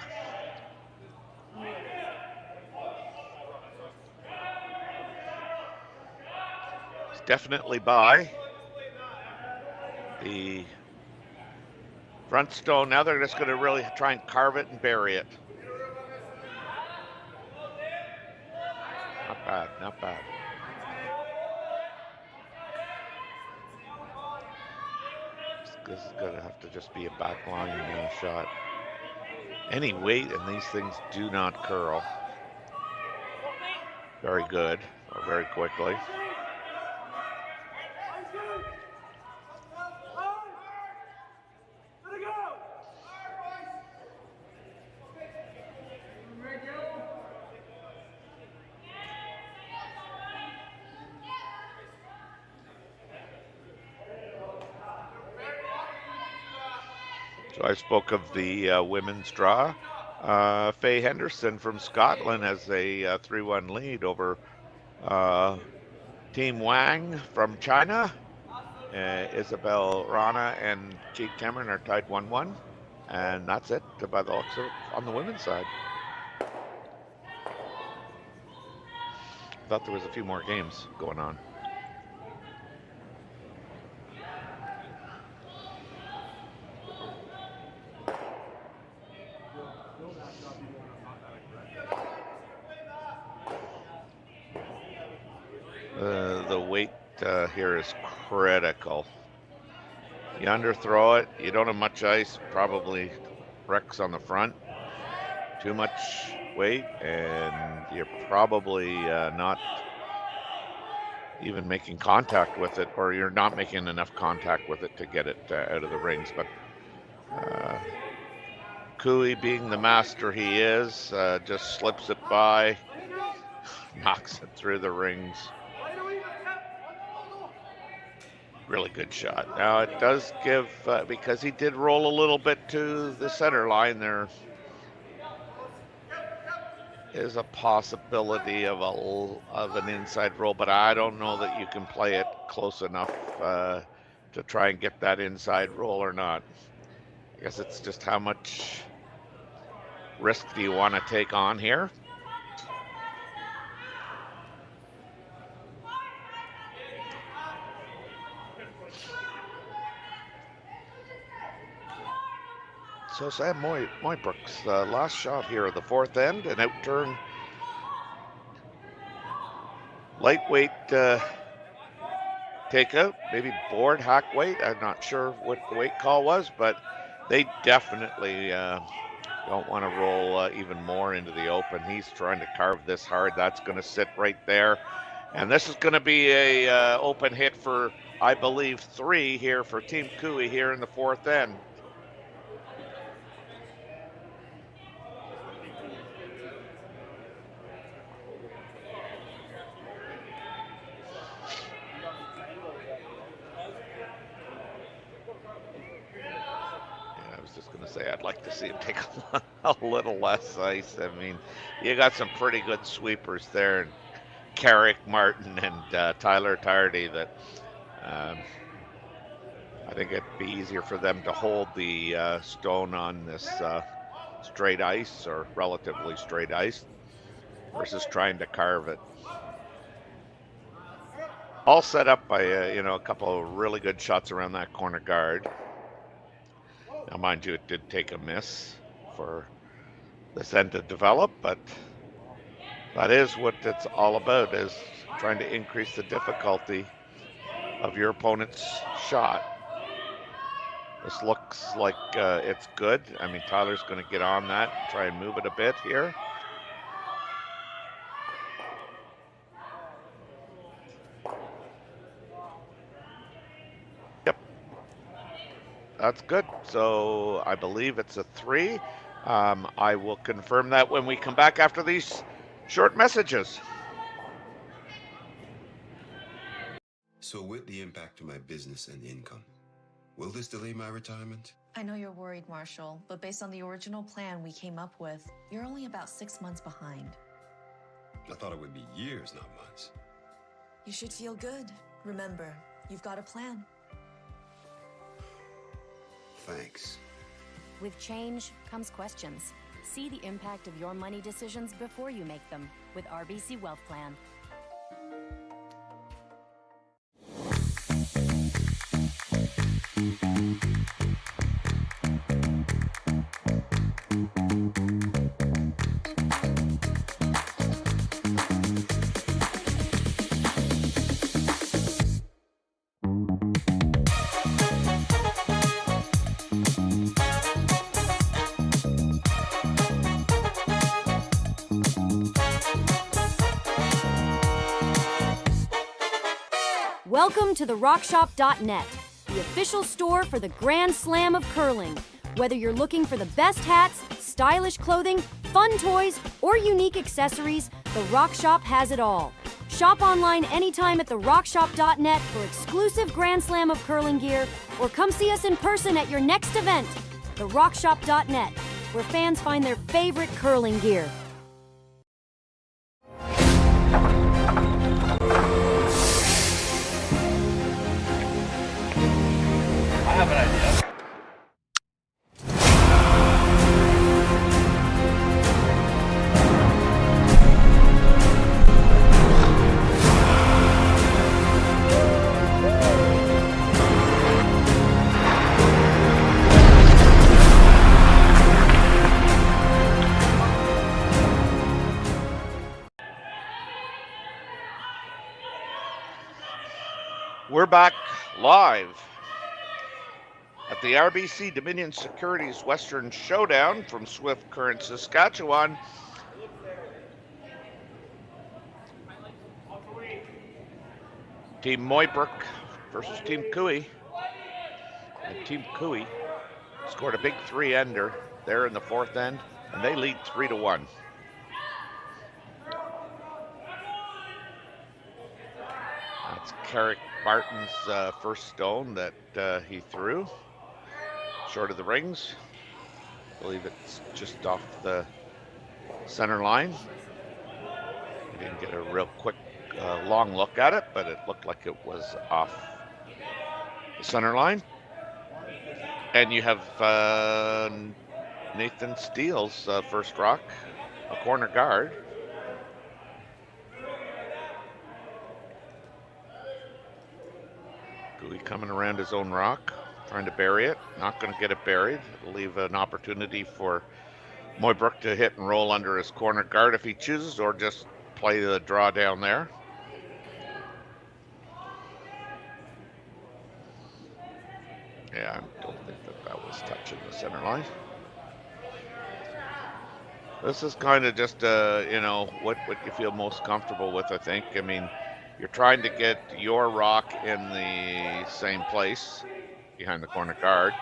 It's definitely by the front stone. Now they're just going to really try and carve it and bury it. Not bad, not bad. This is going to have to just be a backline shot. Any weight and these things do not curl very good or very quickly. So I spoke of the women's draw. Faye Henderson from Scotland has a 3-1 lead over Team Wang from China. Isabel Rana and Kate Cameron are tied 1-1. And that's it by the looks of it on the women's side. Thought there was a few more games going on. The weight here is critical. You underthrow it, you don't have much ice, probably wrecks on the front. Too much weight, and you're probably not even making contact with it, or you're not making enough contact with it to get it out of the rings. But Cooey, being the master he is, just slips it by, knocks it through the rings. Really good shot. Now it does give, because he did roll a little bit to the center line, there is a possibility of an inside roll, but I don't know that you can play it close enough to try and get that inside roll or not. I guess it's just how much risk do you want to take on here? So Sam Mooibroek's last shot here of the fourth end, an out turn, lightweight takeout, maybe board hack weight. I'm not sure what the weight call was, but they definitely don't want to roll even more into the open. He's trying to carve this hard. That's going to sit right there, and this is going to be a open hit for, I believe, 3 here for Team Cooey here in the fourth end. I'd like to see him take a little less ice. I mean, you got some pretty good sweepers there, and Carrick, Martin, and Tyler Tardy that I think it'd be easier for them to hold the stone on this straight ice, or relatively straight ice, versus trying to carve it. All set up by a couple of really good shots around that corner guard. Now, mind you, it did take a miss for this end to develop, but that is what it's all about, is trying to increase the difficulty of your opponent's shot. This looks like it's good. I mean, Tyler's going to get on that, try and move it a bit here. That's good. So I believe it's a 3. I will confirm that when we come back after these short messages. So with the impact to my business and income, will this delay my retirement? I know you're worried, Marshall, but based on the original plan we came up with, you're only about 6 months behind. I thought it would be years, not months. You should feel good. Remember, you've got a plan. Thanks. With change comes questions. See the impact of your money decisions before you make them with RBC Wealth Plan. Welcome to the RockShop.net, the official store for the Grand Slam of curling. Whether you're looking for the best hats, stylish clothing, fun toys, or unique accessories, the Rock Shop has it all. Shop online anytime at therockshop.net for exclusive Grand Slam of curling gear, or come see us in person at your next event. TheRockShop.net, where fans find their favorite curling gear. I have an idea. We're back live at the RBC Dominion Securities Western Showdown from Swift Current, Saskatchewan. Team Mooibroek versus Team Cooey. And Team Cooey scored a big 3-ender there in the 4th end, and they lead 3-1. That's Carrick Barton's first stone that he threw, short of the rings. I believe it's just off the center line. I didn't get a real quick, long look at it, but it looked like it was off the center line. And you have Nathan Steele's first rock, a corner guard. Gooey coming around his own rock, trying to bury it. Not going to get it buried. It'll leave an opportunity for Mooibroek to hit and roll under his corner guard if he chooses, or just play the draw down there. Yeah, I don't think that was touching the center line. This is kind of just, you know, what you feel most comfortable with, I think. I mean, you're trying to get your rock in the same place behind the corner guard,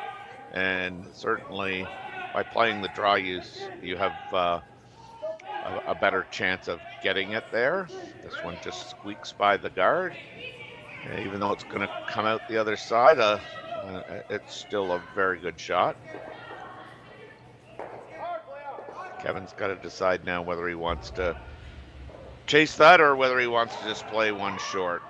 and certainly by playing the draw, you have a better chance of getting it there. This one just squeaks by the guard. Even though it's going to come out the other side, it's still a very good shot. Kevin's got to decide now whether he wants to chase that or whether he wants to just play one short.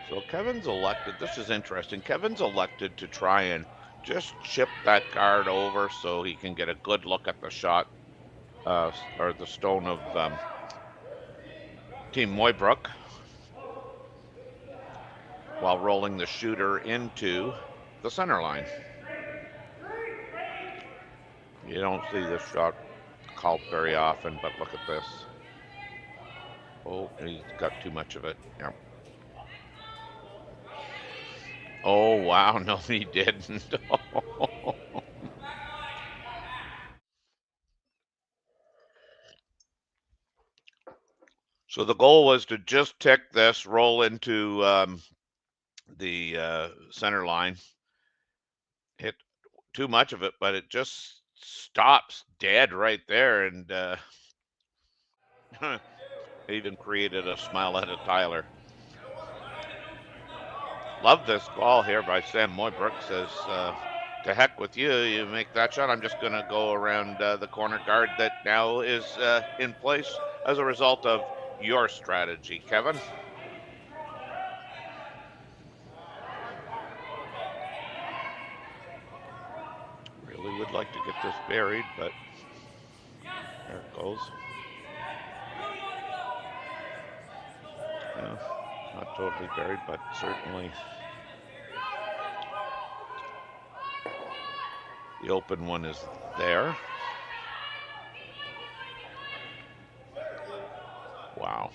So Kevin's elected, this is interesting, Kevin's elected to try and just chip that guard over so he can get a good look at the shot, or the stone of Team Mooibroek, while rolling the shooter into the center line. You don't see this shot called very often, but look at this. Oh, he's got too much of it. Yeah. Oh, wow. No, he didn't. So the goal was to just tick this, roll into the center line. Hit too much of it, but it just stops dead right there, and even created a smile out of Tyler. Love this ball here by Sam Mooibroek. Says, to heck with you, you make that shot. I'm just going to go around the corner guard that now is in place as a result of your strategy, Kevin. Really would like to get this buried, but there it goes. Yeah. Not totally buried, but certainly the open one is there. Wow.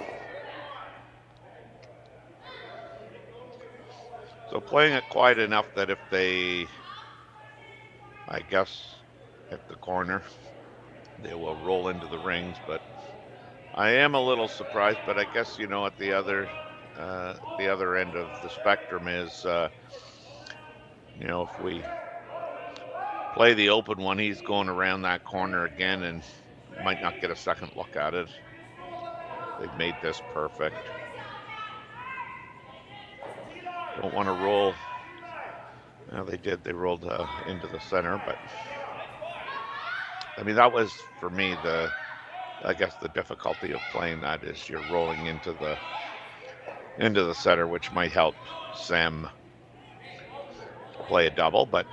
So playing it quiet enough that if they, I guess, hit the corner, they will roll into the rings, but I am a little surprised, but I guess, you know, at the other end of the spectrum is, you know, if we play the open one, he's going around that corner again and might not get a second look at it. They've made this perfect. Don't want to roll. Well, they did. They rolled into the center, but I mean, that was for me I guess the difficulty of playing that is you're rolling into the center, which might help Sam play a double, but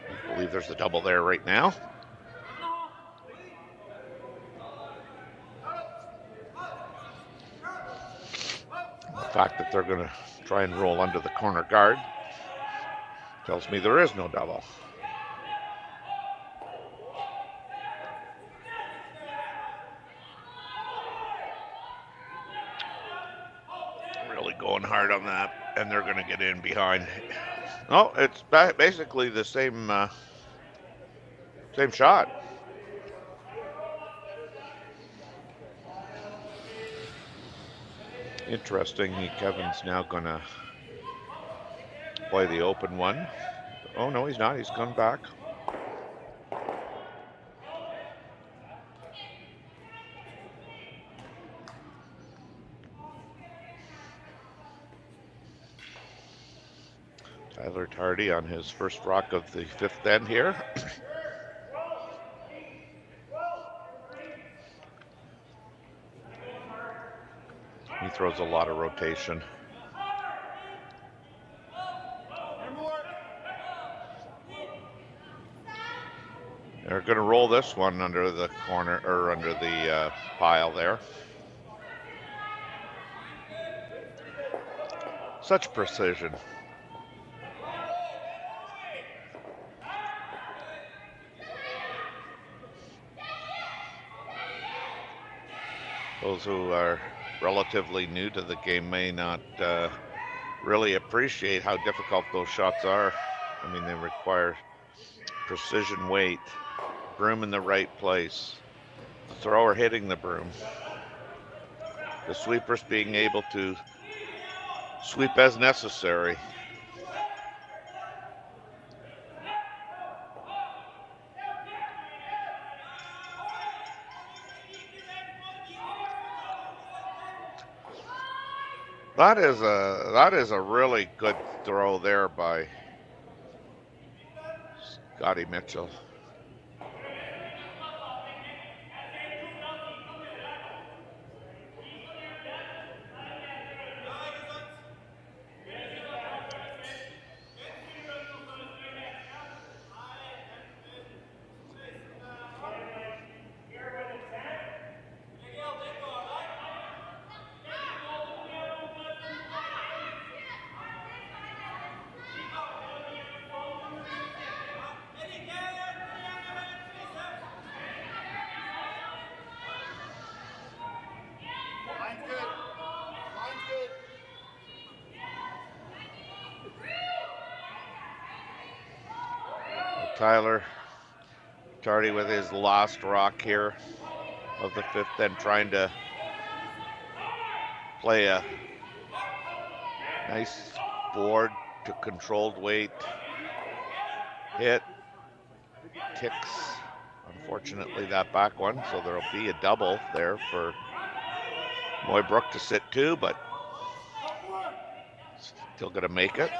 I believe there's a double there right now. The fact that they're going to try and roll under the corner guard tells me there is no double. going hard on that, and they're going to get in behind. No, it's basically the same same shot. Interesting. Kevin's now going to play the open one. Oh, no, he's not. He's gone back. Tyler Tardy on his first rock of the fifth end here. He throws a lot of rotation. They're going to roll this one under the corner, or under the pile there. Such precision. Those who are relatively new to the game may not really appreciate how difficult those shots are. I mean, they require precision weight, broom in the right place, the thrower hitting the broom, the sweepers being able to sweep as necessary. That is a really good throw there by Scotty Mitchell. Tyler Tardy with his last rock here of the fifth, then trying to play a nice board to controlled weight hit. Ticks, unfortunately, that back one, so there'll be a double there for Mooibroek to sit two, but still gonna make it.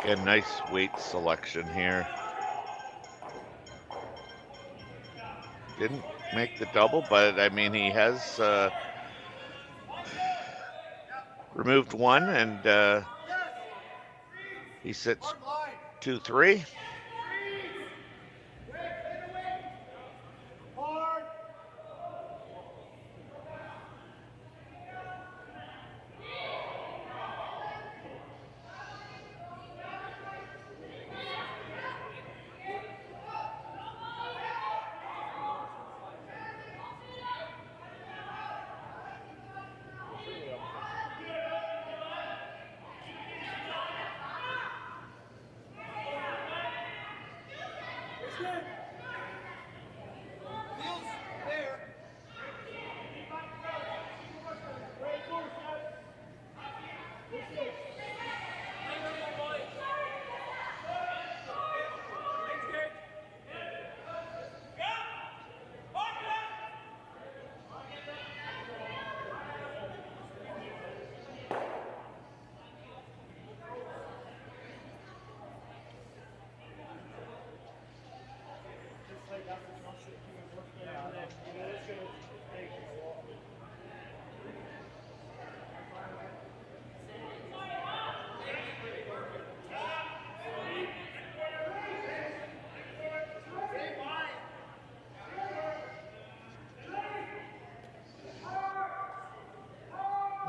Again, nice weight selection here. Didn't make the double, but I mean, he has removed one, and he sits 2-3.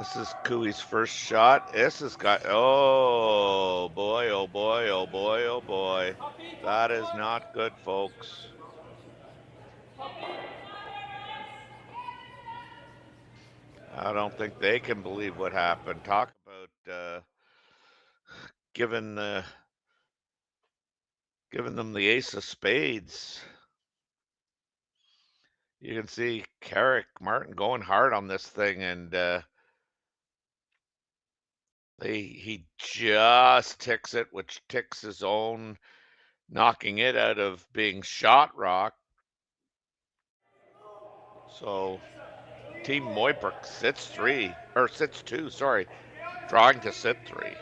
This is Cooey's first shot. This has got, oh boy, oh boy, oh boy, oh boy. That is not good, folks. I don't think they can believe what happened. Talk about giving them the ace of spades. You can see Carrick Martin going hard on this thing, and he just ticks it, which ticks his own, knocking it out of being shot rock. So Team Mooibroek sits two, sorry, drawing to sit three.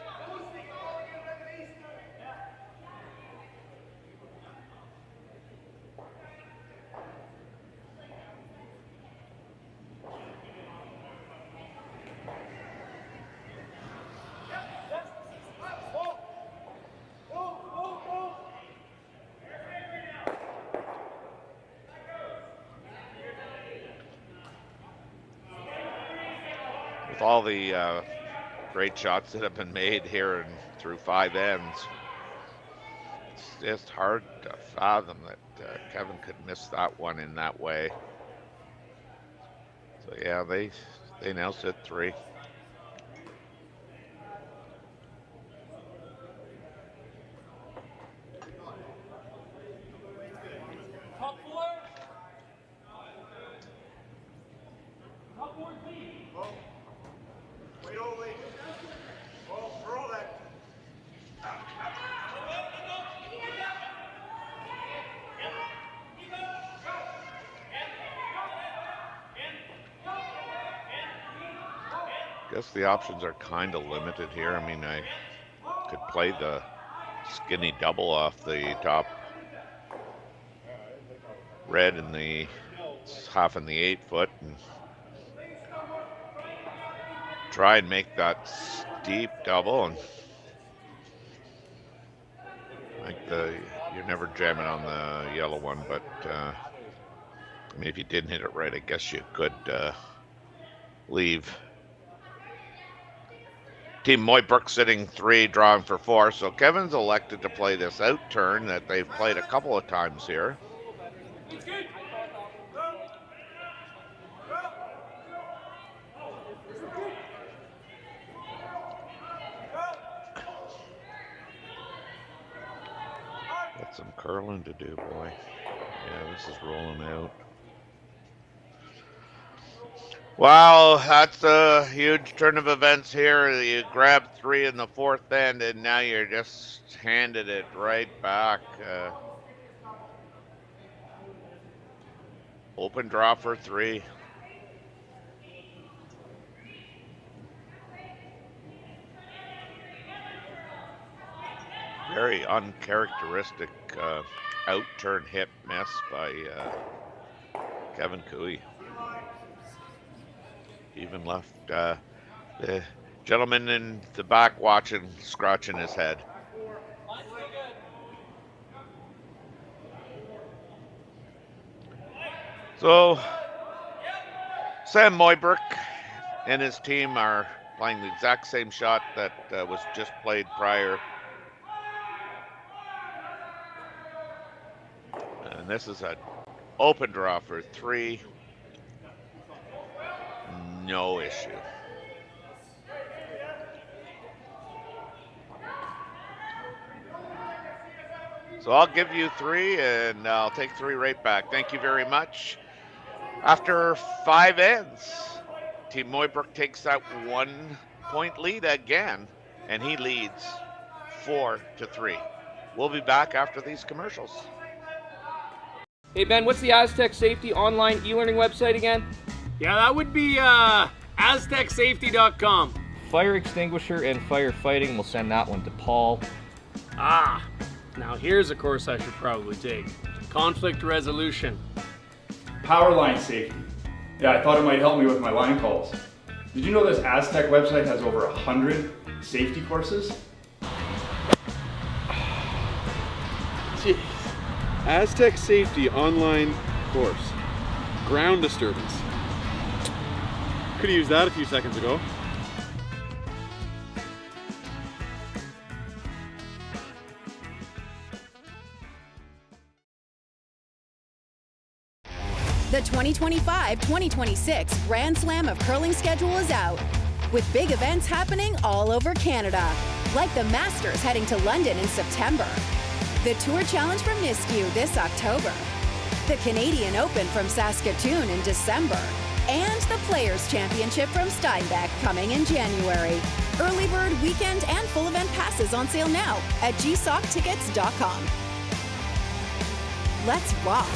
With all the great shots that have been made here and through 5 ends, it's just hard to fathom that Kevin could miss that one in that way. So yeah, they now sit 3. Guess the options are kind of limited here. I mean, I could play the skinny double off the top red in the half in the 8 foot and try and make that steep double, and like you're never jamming on the yellow one, but I mean, if you didn't hit it right, I guess you could leave. Team Mooibroek sitting 3, drawing for 4. So Kevin's elected to play this out turn that they've played a couple of times here. Got some curling to do, boy. Yeah, this is rolling out. Wow, that's a huge turn of events here. You grabbed 3 in the 4th end, and now you're just handed it right back. Open draw for 3. Very uncharacteristic out-turn hit miss by Kevin Cooey. Even left the gentleman in the back watching, scratching his head. So Sam Mooibroek and his team are playing the exact same shot that was just played prior. And this is an open draw for 3. No issue. So I'll give you 3, and I'll take 3 right back. Thank you very much. After 5 ends, Team Mooibroek takes that 1-point lead again, and he leads 4-3. We'll be back after these commercials. Hey Ben, what's the Aztec Safety online e-learning website again? Yeah, that would be aztecsafety.com. Fire extinguisher and firefighting, we'll send that one to Paul. Ah, now here's a course I should probably take. Conflict resolution. Power line safety. Yeah, I thought it might help me with my line calls. Did you know this Aztec website has over 100 safety courses? Jeez. Aztec Safety online course. Ground disturbance. Could have used that a few seconds ago. The 2025-2026 Grand Slam of Curling schedule is out, with big events happening all over Canada, like the Masters heading to London in September, the Tour Challenge from Nisku this October, the Canadian Open from Saskatoon in December, and the Players' Championship from Steinbeck coming in January. Early bird weekend and full event passes on sale now at gsoctickets.com. Let's rock!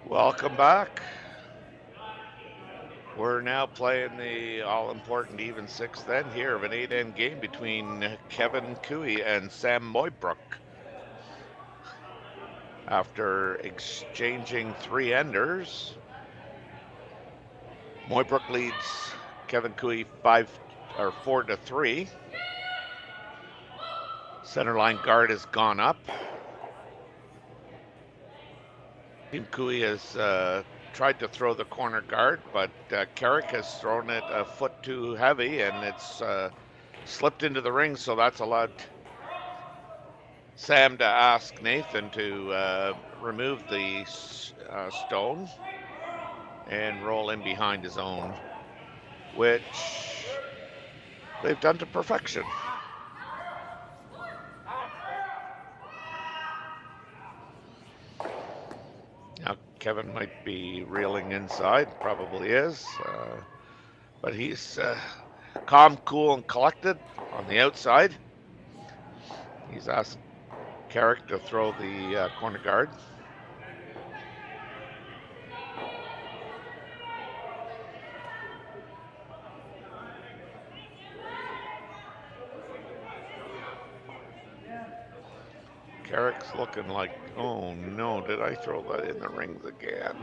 Welcome back. We're now playing the all-important even sixth end here of an 8-end game between Kevin Cooey and Sam Mooibroek. After exchanging 3 enders, Mooibroek leads Kevin Cooey 4-3. Centerline guard has gone up. Team Cooey has tried to throw the corner guard, but Carrick has thrown it a foot too heavy, and it's slipped into the ring, so that's allowed Sam to ask Nathan to remove the stone and roll in behind his own, which they've done to perfection. Now Kevin might be reeling inside, probably is, but he's calm, cool, and collected on the outside. He's asked Carrick to throw the corner guard. Carrick's looking like, oh no, did I throw that in the rings again?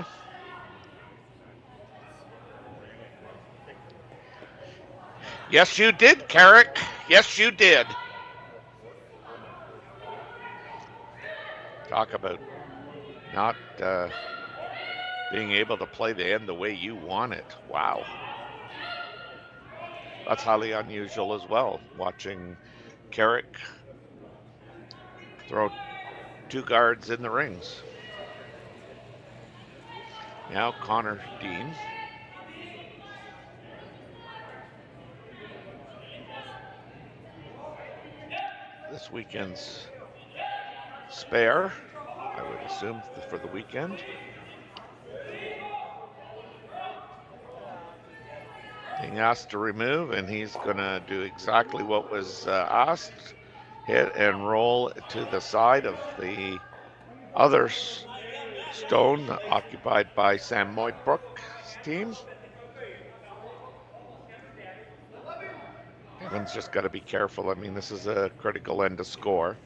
Yes, you did, Carrick. Yes, you did. Talk about not being able to play the end the way you want it. Wow. That's highly unusual as well, watching Carrick throw 2 guards in the rings. Now Connor Dean. This weekend's spare, I would assume, for the weekend. Being asked to remove, and he's going to do exactly what was asked. Hit and roll to the side of the other stone occupied by Sam Mooibroek's team. Kevin's just got to be careful. I mean, this is a critical end to score.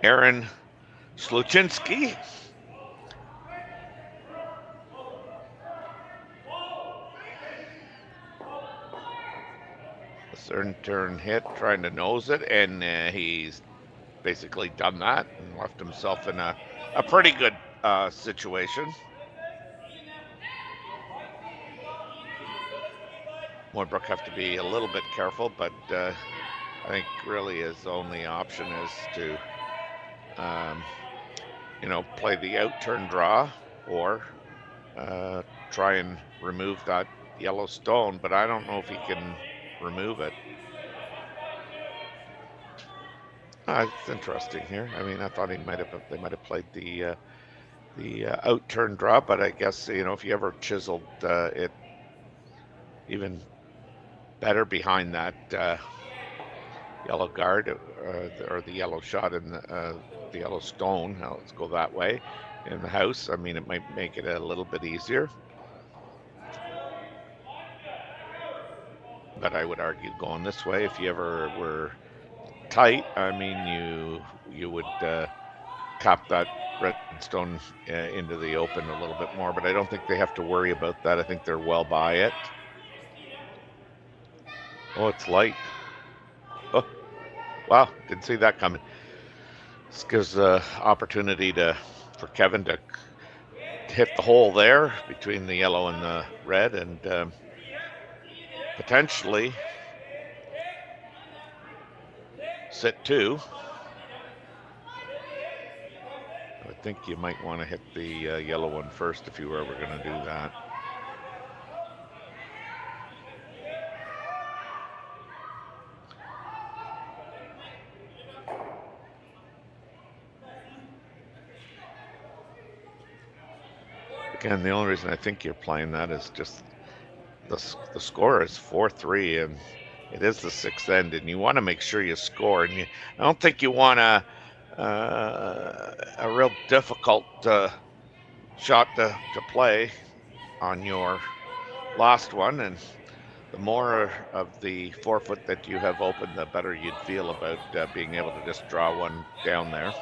Aaron Sluchinski. A certain turn hit, trying to nose it, and he's basically done that and left himself in a pretty good situation. Mooibroek have to be a little bit careful, but I think really his only option is to play the out turn draw or try and remove that yellow stone, but I don't know if he can remove it. It's interesting here. I mean, I thought they might have played the the out-turn draw, but I guess, you know, if you ever chiseled it even better behind that yellow guard or the yellow shot in the yellow stone, let's go that way, in the house, I mean, it might make it a little bit easier. But I would argue going this way, if you ever were tight, I mean, you would cap that redstone into the open a little bit more, but I don't think they have to worry about that. I think they're well by it. Oh, it's light. Oh, wow, didn't see that coming. This gives the opportunity for Kevin to hit the hole there between the yellow and the red, and potentially sit 2. I think you might want to hit the yellow one first if you were ever going to do that. Again, the only reason I think you're playing that is just the score is 4-3, and it is the 6th end, and you want to make sure you score. And I don't think you want a real difficult shot to play on your last one. And the more of the forefoot that you have open, the better you'd feel about being able to just draw one down there.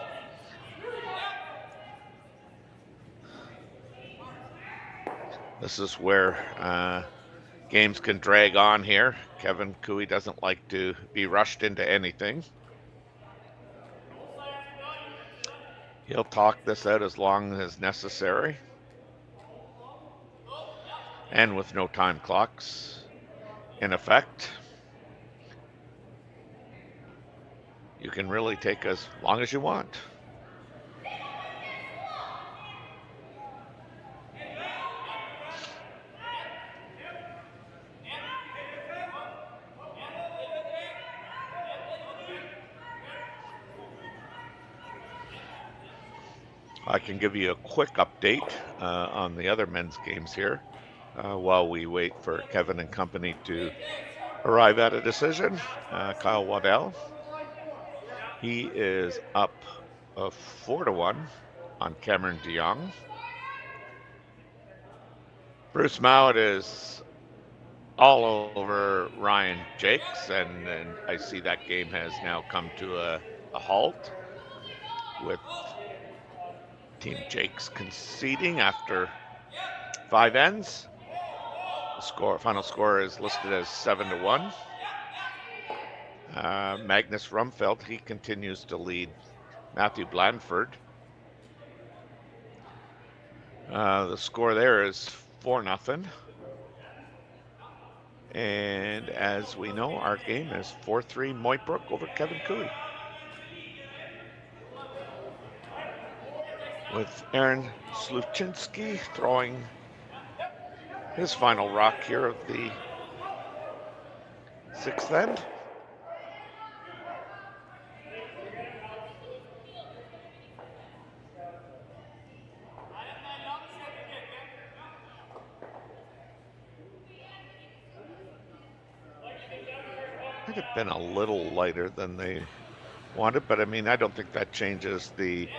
This is where games can drag on here. Kevin Cooey doesn't like to be rushed into anything. He'll talk this out as long as necessary. And with no time clocks in effect, you can really take as long as you want. I can give you a quick update on the other men's games here while we wait for Kevin and company to arrive at a decision. Kyle Waddell, he is up 4-1 on Cameron DeYoung. Bruce Mowat is all over Ryan Jakes, and I see that game has now come to a halt with Team Jakes conceding after 5 ends. The final score is listed as 7-1. Magnus Rumfeld, he continues to lead Matthew Blandford. The score there is 4-0. And as we know, our game is 4-3 Mooibroek over Kevin Cooey. With Aaron Sluchinski throwing his final rock here of the 6th end. Might have been a little lighter than they wanted, but I mean, I don't think that changes the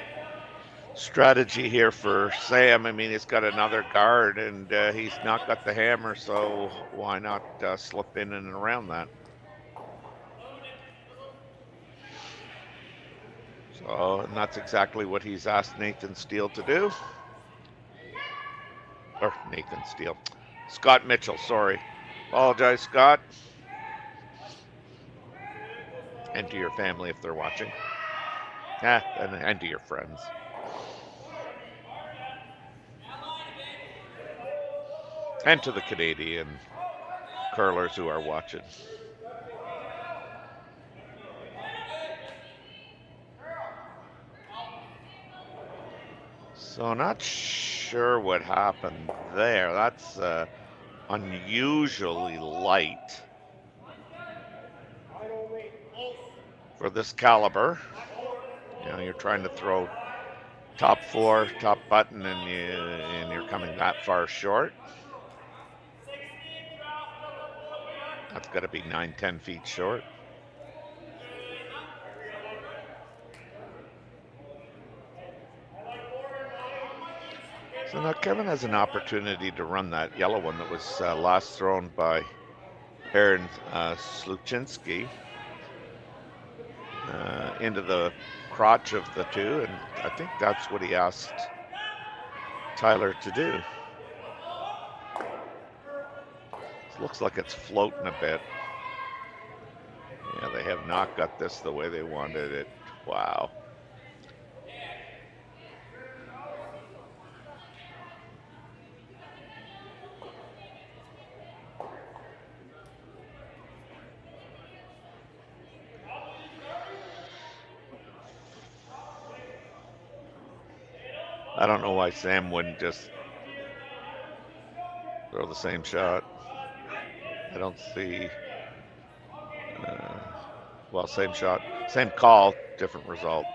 strategy here for Sam. I mean, he's got another guard, and he's not got the hammer, so why not slip in and around that? So, and that's exactly what he's asked Nathan Steele to do. Or Nathan Steele. Scott Mitchell, sorry. Apologize, Scott. And to your family if they're watching. And to your friends. And to the Canadian curlers who are watching. So not sure what happened there. That's unusually light for this caliber. You know, you're trying to throw top 4, top button, and you're coming that far short. That's got to be 9-10 feet short. So now Kevin has an opportunity to run that yellow one that was last thrown by Aaron Sluchinski into the crotch of the two, and I think that's what he asked Tyler to do. It looks like it's floating a bit. Yeah, they have not got this the way they wanted it. Wow. I don't know why Sam wouldn't just throw the same shot. I don't see, well, same shot, same call, different result.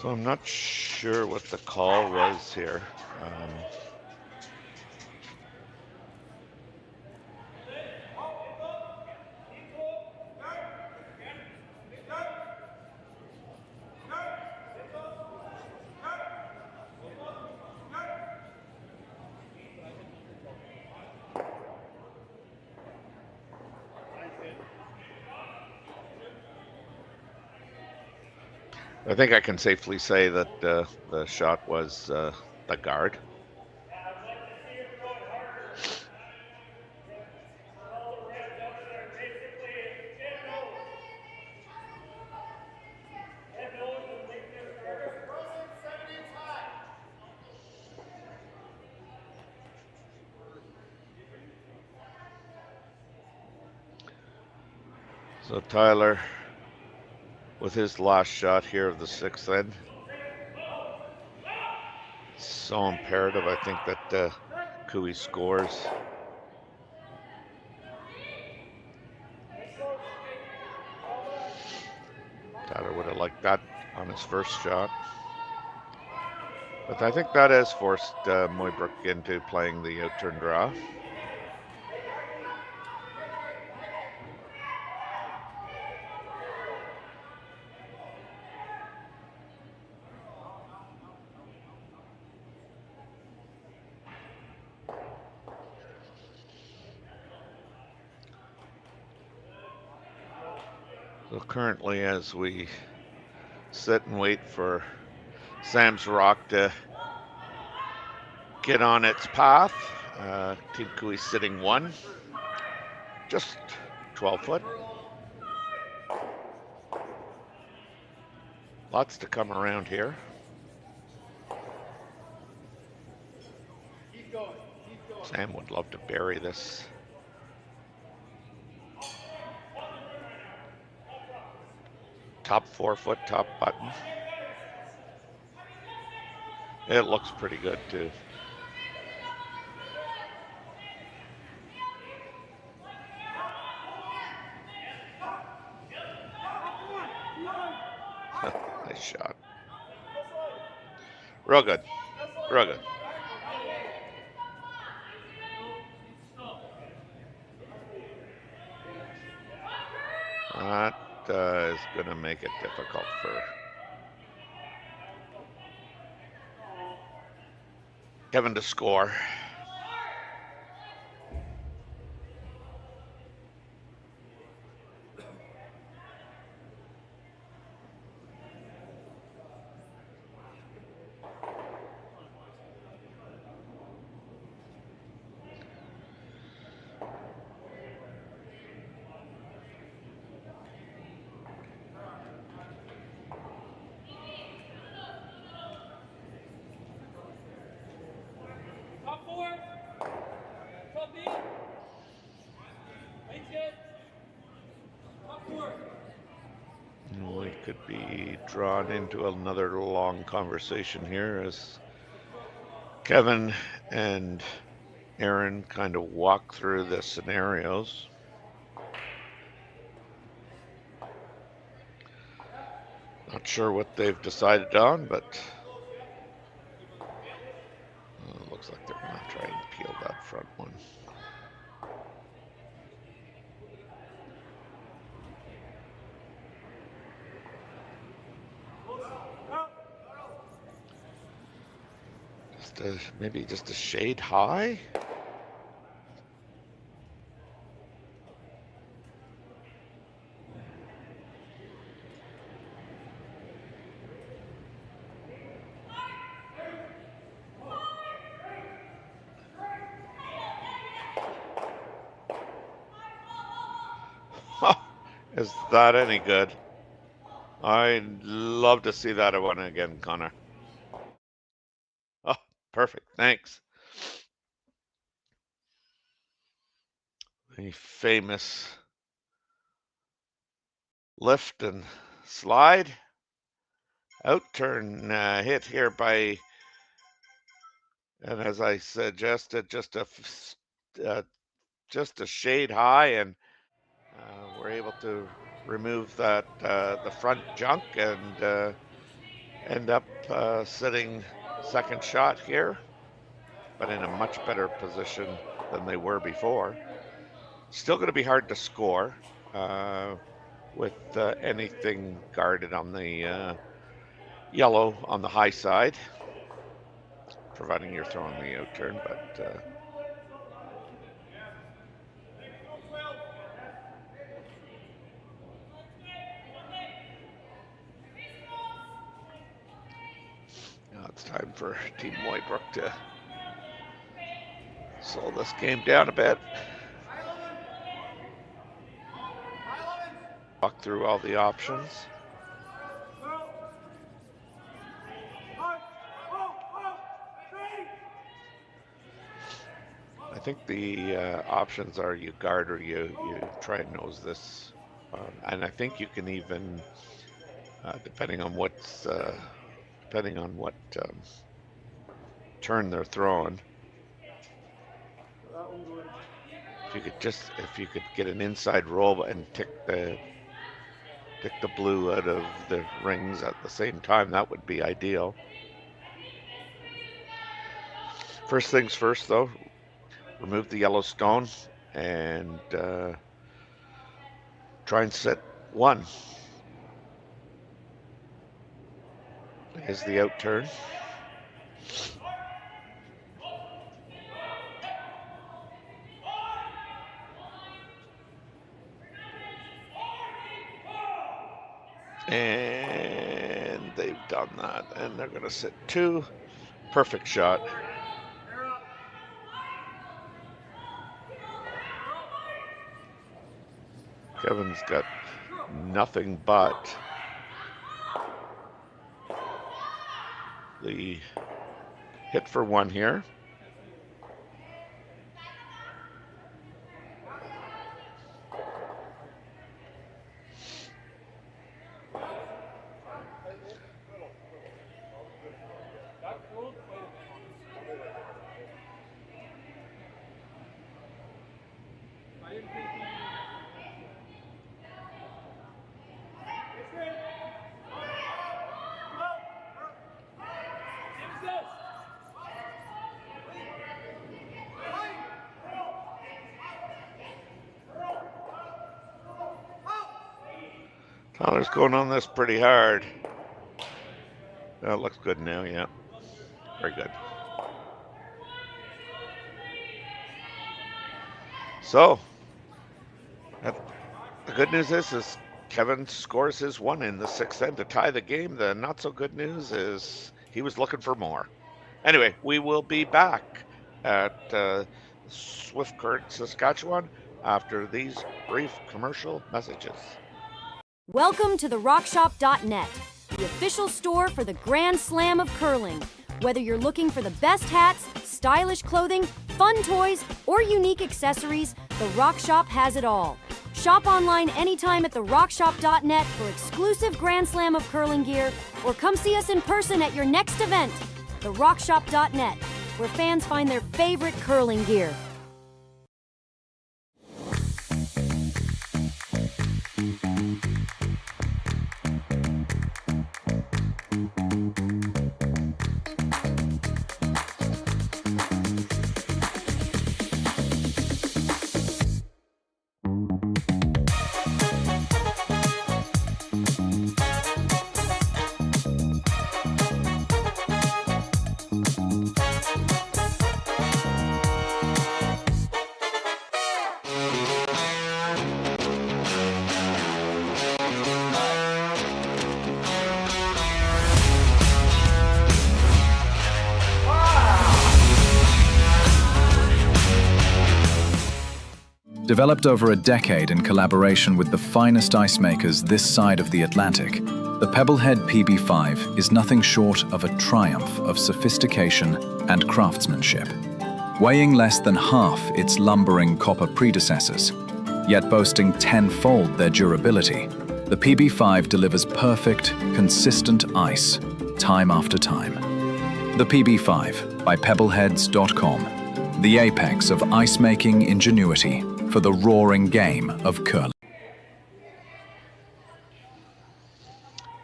So I'm not sure what the call was here. I think I can safely say that the shot was the guard. So Tyler, with his last shot here of the sixth end, so imperative, I think, that Cooey scores. Tyler would have liked that on his first shot. But I think that has forced Mooibroek into playing the out-turn draw. So currently, as we sit and wait for Sam's Rock to get on its path, Team Cooey sitting 1, just 12 foot. Lots to come around here. Sam would love to bury this. Top 4 foot, top button. It looks pretty good too. Nice shot. Real good. Real good. That is going to make it difficult for Kevin to score. We could be drawn into another long conversation here as Kevin and Aaron kind of walk through the scenarios. Not sure what they've decided on, but looks like they're going to try and peel that front one. Maybe just a shade high. Is that any good? I'd love to see that one again, Connor. Oh, perfect. Thanks. The famous lift and slide. Out turn hit here by, and as I suggested, just a shade high, and we're able to remove that the front junk and end up sitting second shot here, but in a much better position than they were before. Still going to be hard to score with anything guarded on the yellow on the high side, providing you're throwing the out turn, but now it's time for Team Mooibroek to slow this game down a bit. Walk through all the options. I think the options are you guard or you try and nose this, and I think you can even, depending on what turn they're throwing. If you could get an inside roll and tick the blue out of the rings at the same time, that would be ideal. First things first, though, remove the yellow stone and try and set one. Here's the out turn. And they've done that, and they're going to sit two. Perfect shot. Kevin's got nothing but the hit for one here. Tyler's going on this pretty hard. It looks good now, yeah. Very good. So, the good news is Kevin scores his one in the sixth end to tie the game. The not so good news is he was looking for more. Anyway, we will be back at Swift Current, Saskatchewan after these brief commercial messages. Welcome to the RockShop.net, the official store for the Grand Slam of curling. Whether you're looking for the best hats, stylish clothing, fun toys, or unique accessories, the Rock Shop has it all. Shop online anytime at therockshop.net for exclusive Grand Slam of curling gear, or come see us in person at your next event. Therockshop.net, where fans find their favorite curling gear. Developed over a decade in collaboration with the finest ice makers this side of the Atlantic, the Pebblehead PB5 is nothing short of a triumph of sophistication and craftsmanship. Weighing less than half its lumbering copper predecessors, yet boasting tenfold their durability, the PB5 delivers perfect, consistent ice, time after time. The PB5 by Pebbleheads.com, the apex of ice-making ingenuity for the roaring game of curling.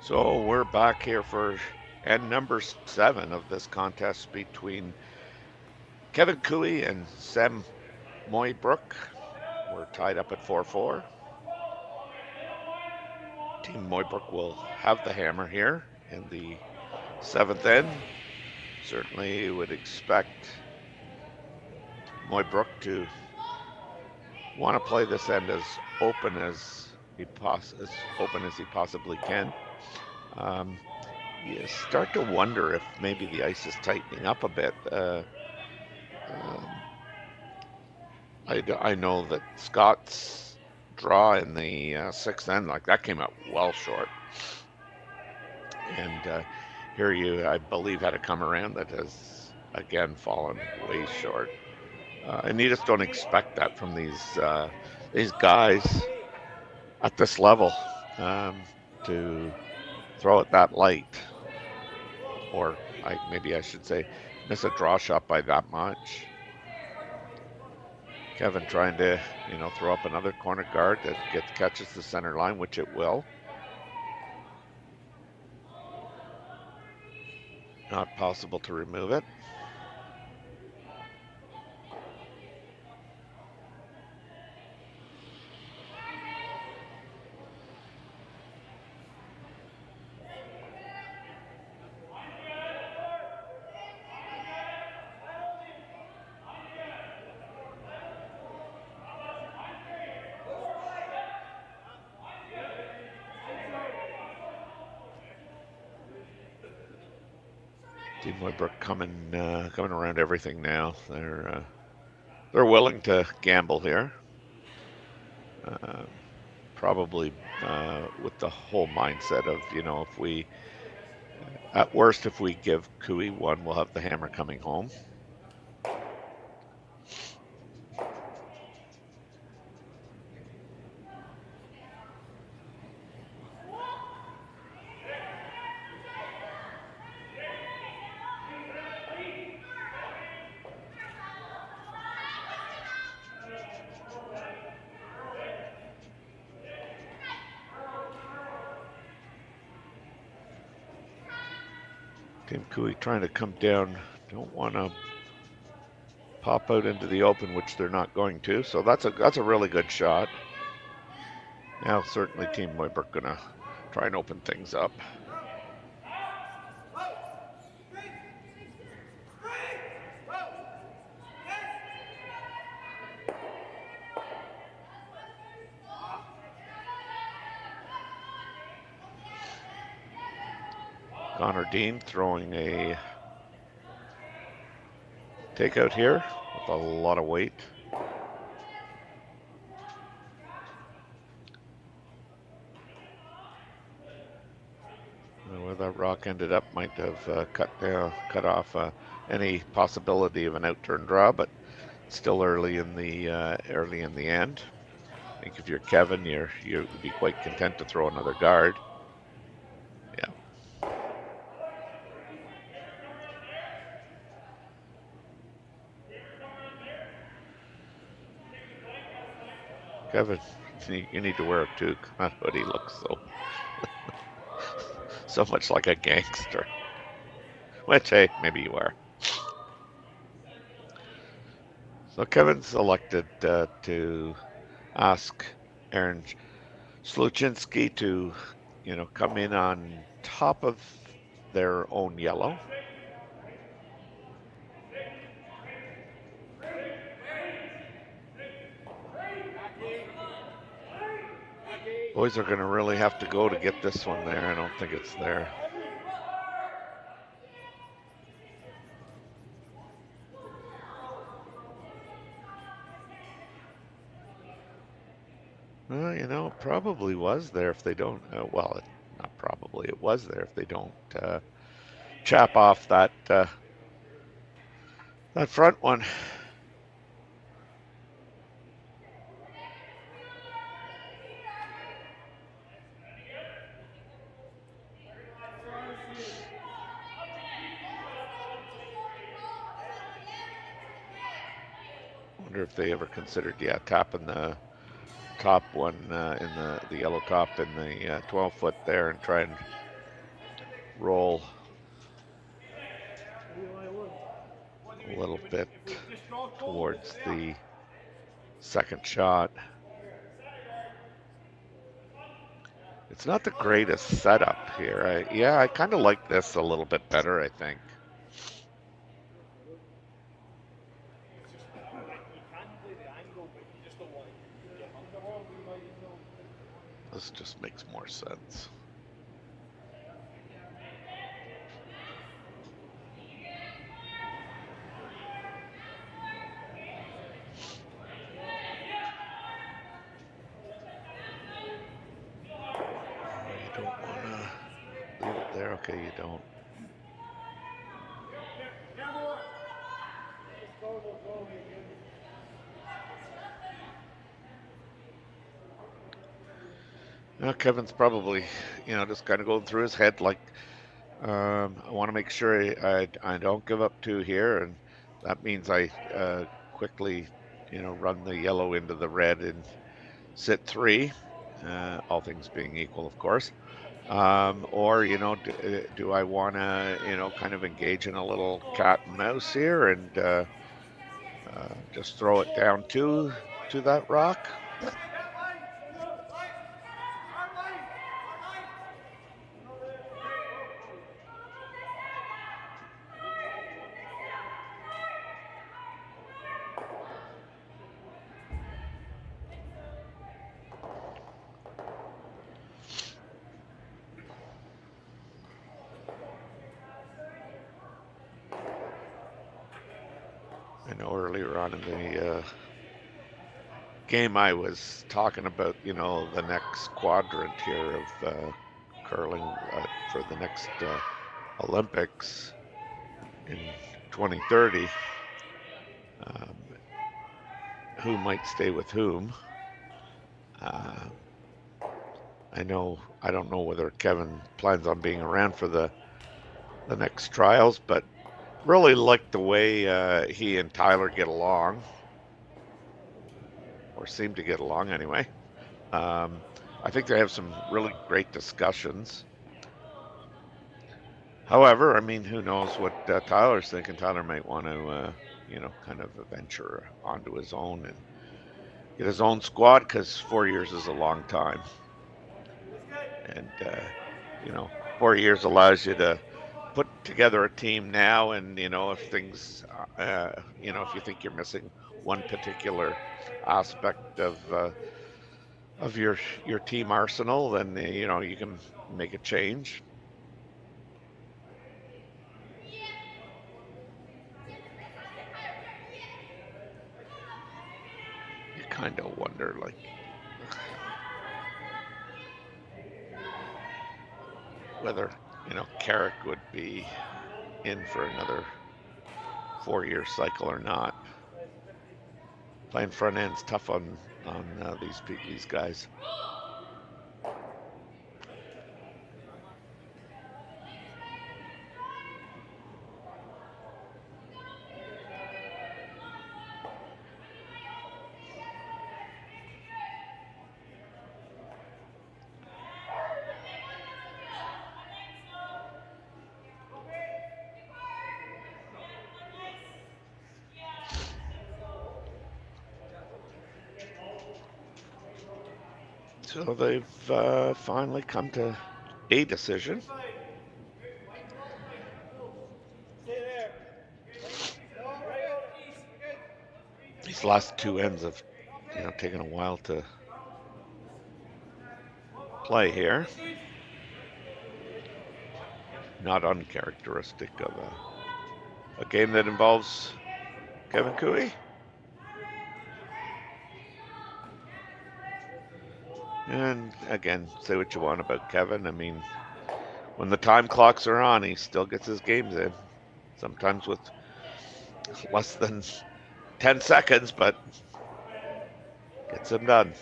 So we're back here for end number 7 of this contest between Kevin Cooey and Sam Mooibroek. We're tied up at 4-4. Team Mooibroek will have the hammer here in the 7th end. Certainly you would expect Mooibroek to want to play this end as open as he possibly can. You start to wonder if maybe the ice is tightening up a bit. I know that Scott's draw in the 6th end, like that came out well short. And here you, I believe, had a come around that has again fallen way short. And you just don't expect that from these guys at this level to throw it that light, or maybe I should say miss a draw shot by that much. Kevin trying to throw up another corner guard that catches the center line, which it will. Not possible to remove it. Team Mooibroek coming around everything now. They're willing to gamble here. Probably with the whole mindset of if we, at worst, if we give Cooey one, we'll have the hammer coming home. Tim Cooey trying to come down, don't want to pop out into the open, which they're not going to. So that's a really good shot. Now certainly Team Mooibroek gonna try and open things up. Connor Dean throwing a takeout here with a lot of weight. Where that rock ended up might have cut off any possibility of an outturn draw, but still early in the end. I think if you're Kevin, you'd be quite content to throw another guard. Yeah. Kevin, you need to wear a toque. That hoodie looks so much like a gangster. Which, hey, maybe you are. So Kevin's elected to ask Aaron Sluchinski to, come in on top of their own yellow. Boys are going to really have to go to get this one there. I don't think it's there. Well, it probably was there if they don't. Well, not probably. It was there if they don't chap off that front one. Wonder if they ever considered, tapping the top one in the yellow top in the 12-foot there and try and roll a little bit towards the second shot. It's not the greatest setup here. I kind of like this a little bit better, I think. This just makes more sense. You don't want to leave it there. Okay, you don't. Now Kevin's probably, just kind of going through his head like, I want to make sure I don't give up two here, and that means I quickly, run the yellow into the red and sit three, all things being equal, of course. Or, do I want to, kind of engage in a little cat and mouse here and just throw it down to that rock? I know earlier on in the game I was talking about, the next quadrant here of curling for the next Olympics in 2030. Who might stay with whom? I don't know whether Kevin plans on being around for the next trials, but really like the way he and Tyler get along, or seem to get along anyway. I think they have some really great discussions. However, who knows what Tyler's thinking. Tyler might want to, kind of venture onto his own and get his own squad, because 4 years is a long time. And, 4 years allows you to put together a team now, and if things, if you think you're missing one particular aspect of your team arsenal, then you can make a change. You kind of wonder, like, whether Carrick would be in for another 4-year cycle or not. Playing front end's tough on these guys. So they've finally come to a decision. These last two ends have, taken a while to play here. Not uncharacteristic of a game that involves Kevin Cooey. And again, say what you want about Kevin. I mean, when the time clocks are on, he still gets his games in. Sometimes with less than 10 seconds, but gets them done.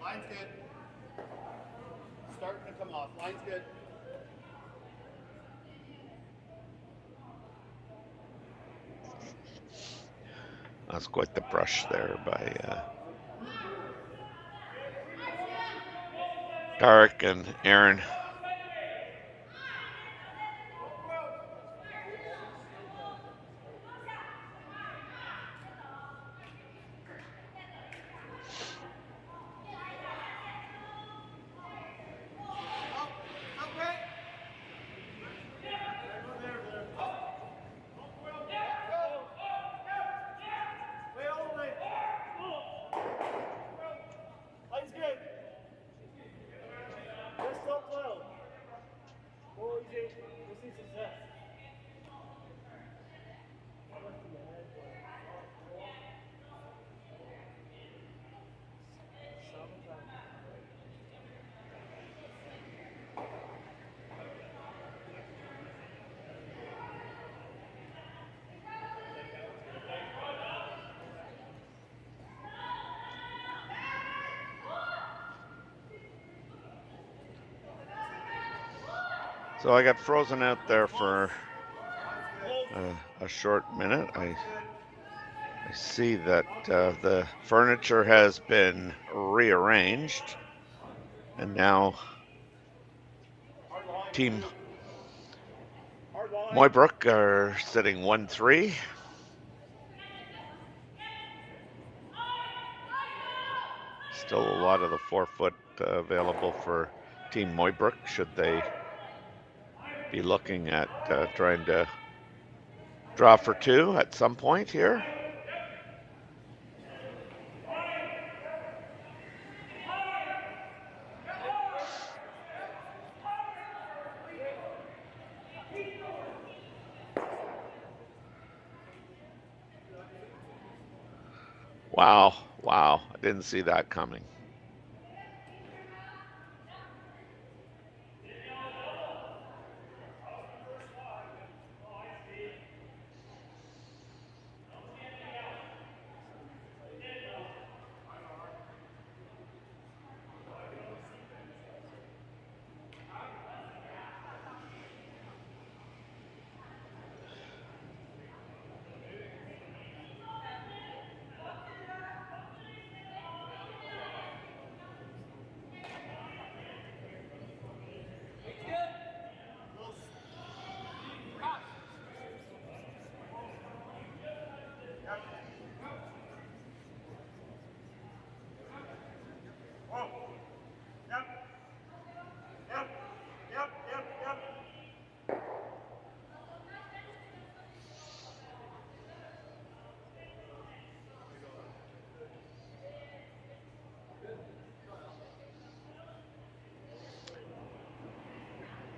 Line's good. Starting to come off. Line's good. That's quite the brush there by Tarek and Aaron. So I got frozen out there for a short minute. I see that the furniture has been rearranged, and now Team Mooibroek are sitting 1-3. Still a lot of the 4-foot available for Team Mooibroek, should they be looking at trying to draw for two at some point here. Wow, I didn't see that coming.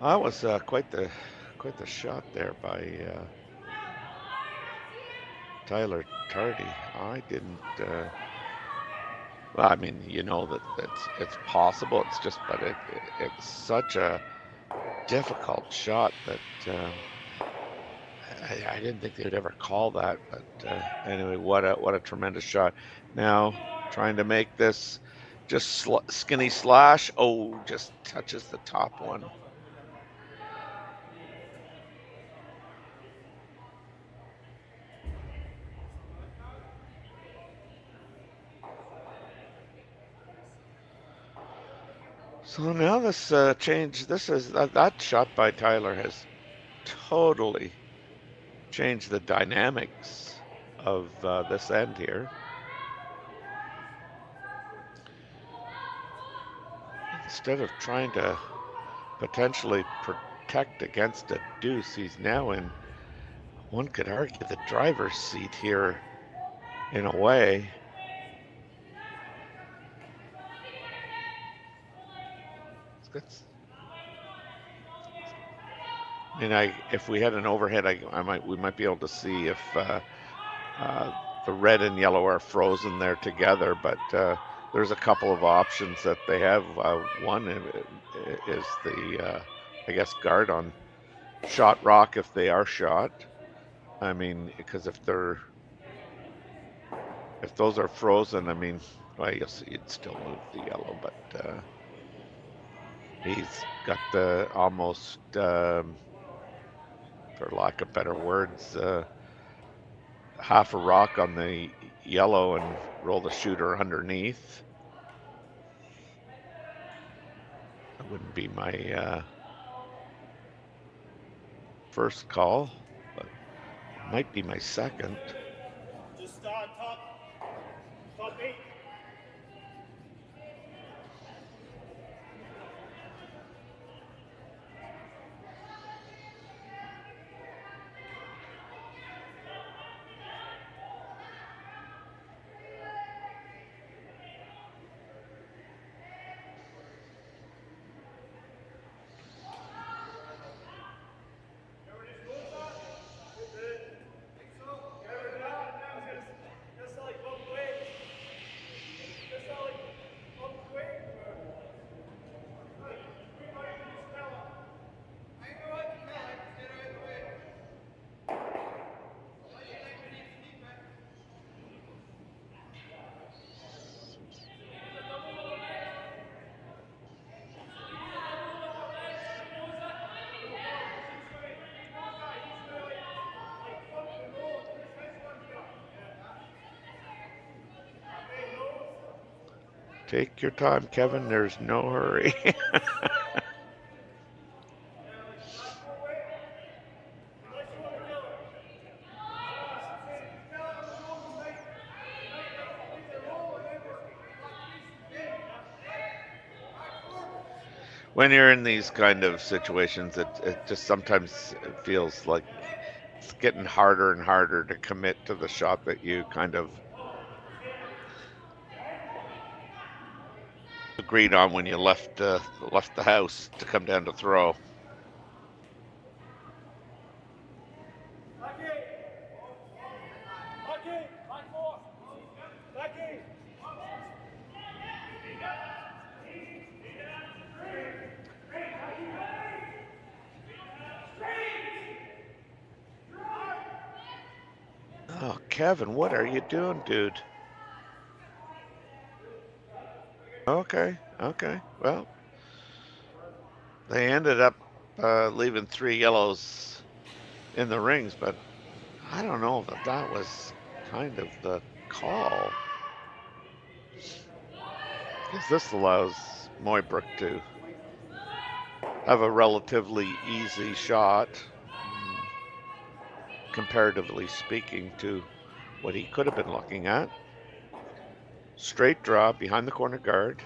That was quite the shot there by Tyler Tardy. I didn't. Well, I mean, you know that it's possible. It's just, but it's such a difficult shot that I didn't think they would ever call that. But anyway, what a tremendous shot. Now trying to make this just skinny slash. Oh, just touches the top one. So now this change. This is that shot by Tyler has totally changed the dynamics of this end here. Instead of trying to potentially protect against a deuce, he's now in, one could argue, the driver's seat here in a way. I mean, if we had an overhead, we might be able to see if the red and yellow are frozen there together. But there's a couple of options that they have. One is the, I guess, guard on shot rock if they are shot. I mean, because if those are frozen, I mean, well, I guess you'd still move the yellow, but he's got the almost, for lack of better words, half a rock on the yellow and roll the shooter underneath. That wouldn't be my first call, but might be my second. Just top 8. Take your time, Kevin. There's no hurry. When you're in these kind of situations, it just sometimes it feels like it's getting harder and harder to commit to the shot that you kind of agreed on when you left the house to come down to throw. Oh, Kevin, what are you doing, dude? Okay. Well, they ended up leaving 3 yellows in the rings, but I don't know if that was kind of the call. Because this allows Mooibroek to have a relatively easy shot, comparatively speaking, to what he could have been looking at. Straight draw behind the corner guard.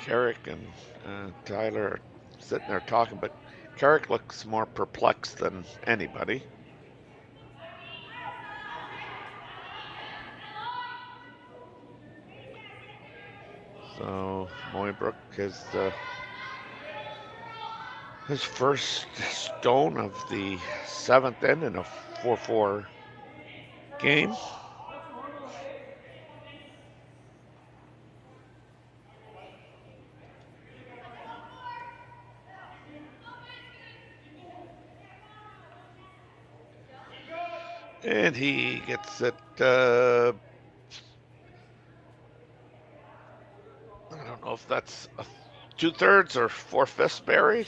Carrick and Tyler are sitting there talking, but Carrick looks more perplexed than anybody. So Mooibroek is his first stone of the 7th end in a 4-4 game. And he gets it, I don't know if that's 2/3 or 4/5 buried.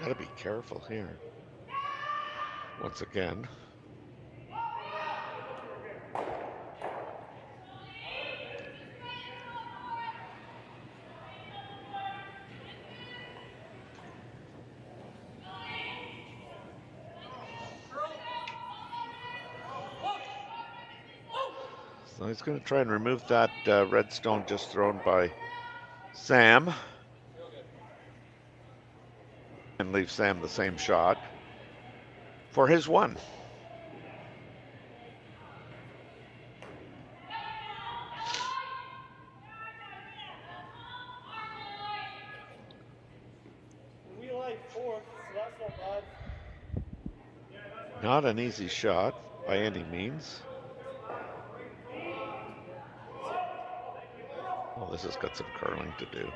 Gotta be careful here. Once again. So he's going to try and remove that red stone just thrown by Sam. And leave Sam the same shot for his one. We like 4th, so that's not bad. Not an easy shot by any means. Oh, this has got some curling to do.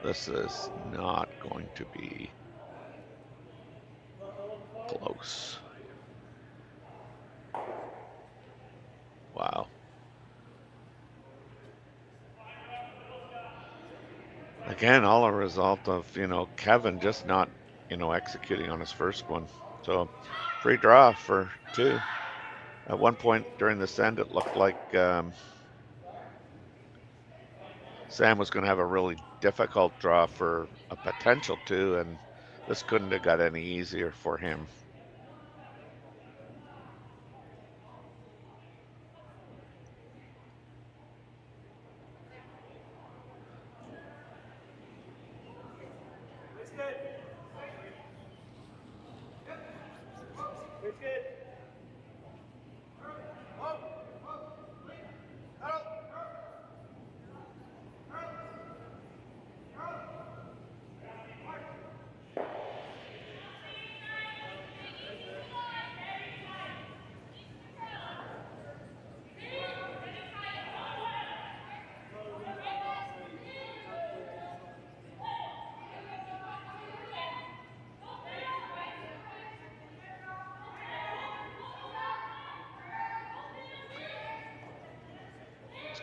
This is not going to be close. Wow. Again, all a result of, Kevin just not, executing on his first one. So, free draw for 2. At one point during this end, it looked like Sam was going to have a really difficult draw for a potential 2, and this couldn't have got any easier for him. It's good. It's good.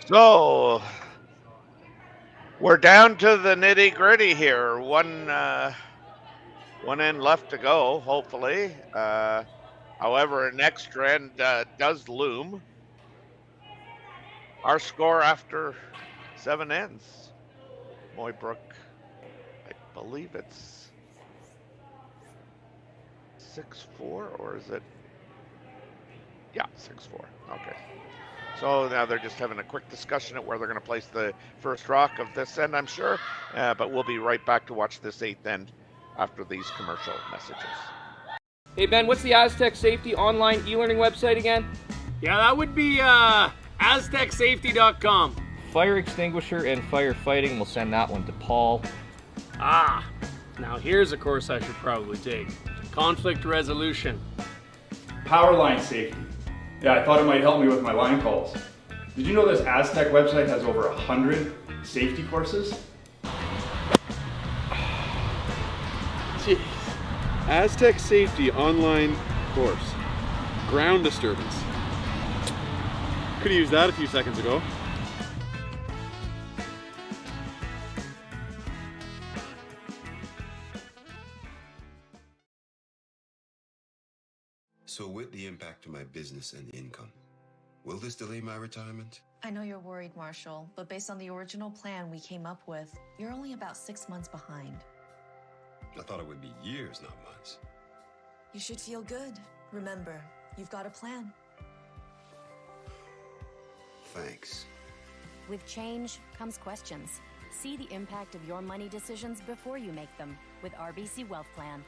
So we're down to the nitty gritty here. One end left to go, hopefully. However, an extra end does loom. Our score after 7 ends. Mooibroek, I believe it's 6-4, or is it? Yeah, 6-4. Okay. So now they're just having a quick discussion at where they're going to place the first rock of this end, I'm sure. But we'll be right back to watch this 8th end after these commercial messages. Hey Ben, what's the Aztec Safety online e-learning website again? Yeah, that would be aztecsafety.com. Fire extinguisher and firefighting, we'll send that one to Paul. Now here's a course I should probably take. Conflict resolution. Power line safety. Yeah, I thought it might help me with my line calls. Did you know this Aztec website has over 100 safety courses? Jeez. Aztec Safety online course. Ground disturbance. Could have used that a few seconds ago. So with the impact to my business and income, will this delay my retirement? I know you're worried, Marshall, but based on the original plan we came up with, you're only about 6 months behind. I thought it would be years, not months. You should feel good. Remember, You've got a plan. Thanks. With change comes questions. See the impact of your money decisions before you make them with RBC Wealth Plan.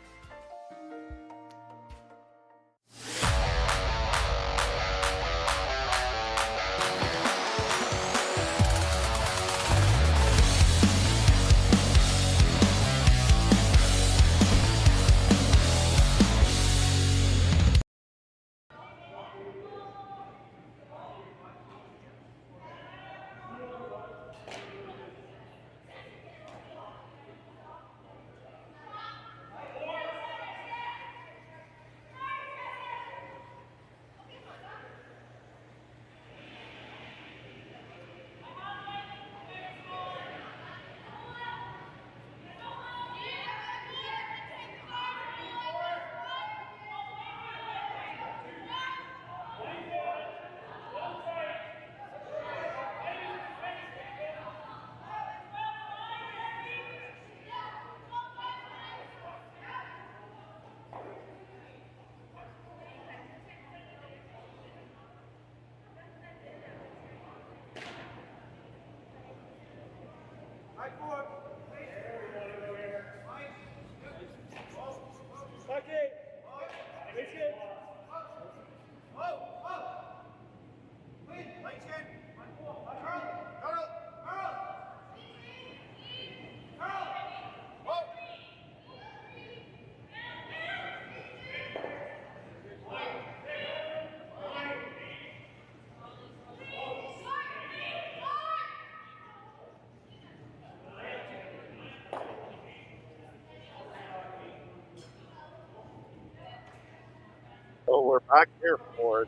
So we're back here for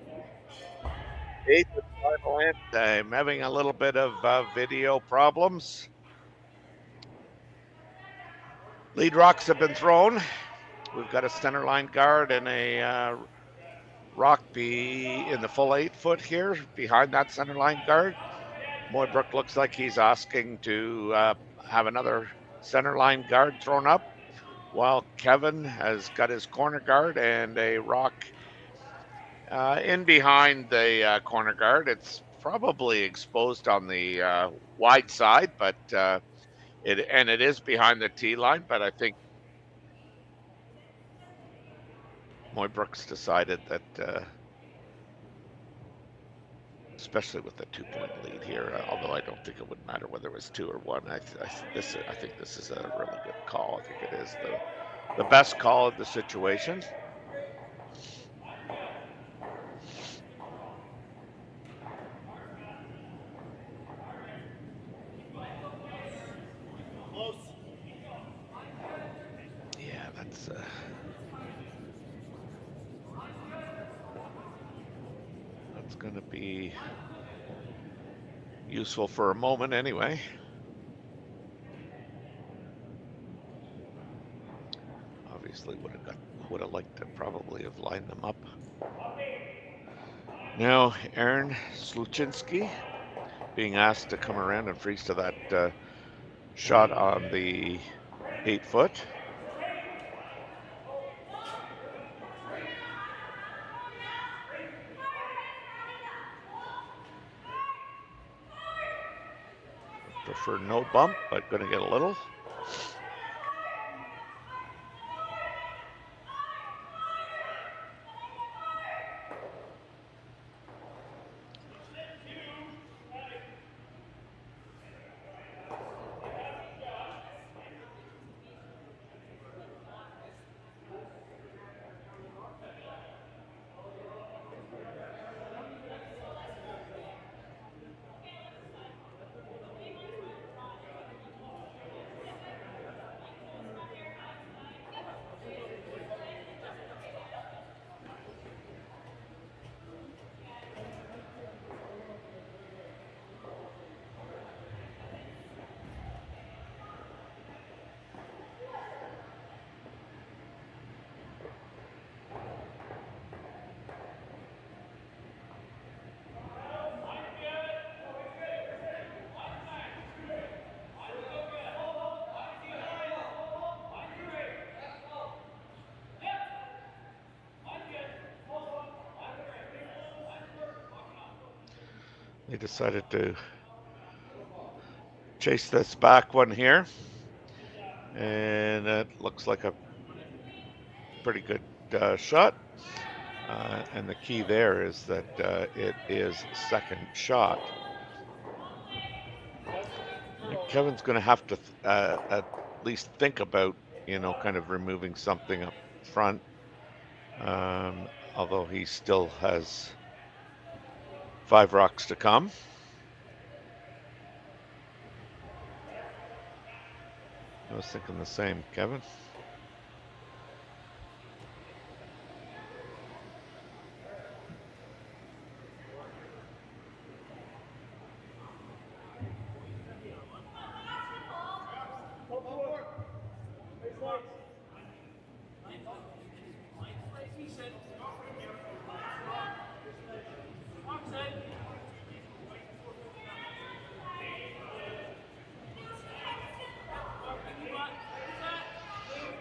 eighth and final end time. Having a little bit of video problems. Lead rocks have been thrown. We've got a center line guard and a rock in the full 8 foot here behind that center line guard. Mooibroek looks like he's asking to have another center line guard thrown up, while Kevin has got his corner guard and a rock in behind the corner guard. It's probably exposed on the wide side, but it is behind the tee line. But I think Mooibroek's decided that, especially with the 2-point lead here, although I don't think it would matter whether it was 2 or 1. I think this is a really good call. I think it is the best call of the situation. Yeah, that's going to be useful for a moment anyway. Obviously would have liked to probably have lined them up. Now Aaron Sluchinski being asked to come around and freeze to that shot on the 8 foot. Prefer no bump, but going to get a little. They decided to chase this back one here. And it looks like a pretty good shot. And the key there is that it is second shot. Kevin's going to have to at least think about, kind of removing something up front. Although he still has 5 rocks to come. I was thinking the same, Kevin.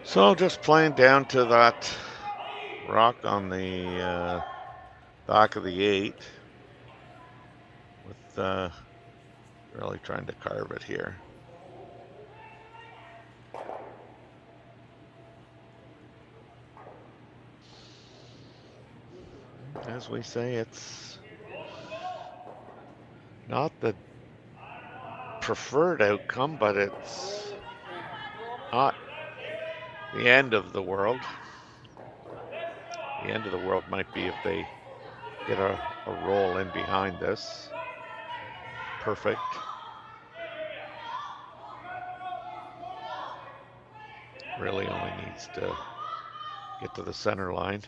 So just playing down to that rock on the back of the 8 with really trying to carve it here. As we say, it's not the preferred outcome, but it's not the end of the world. The end of the world might be if they get a roll in behind this. Perfect. Really only needs to get to the center line.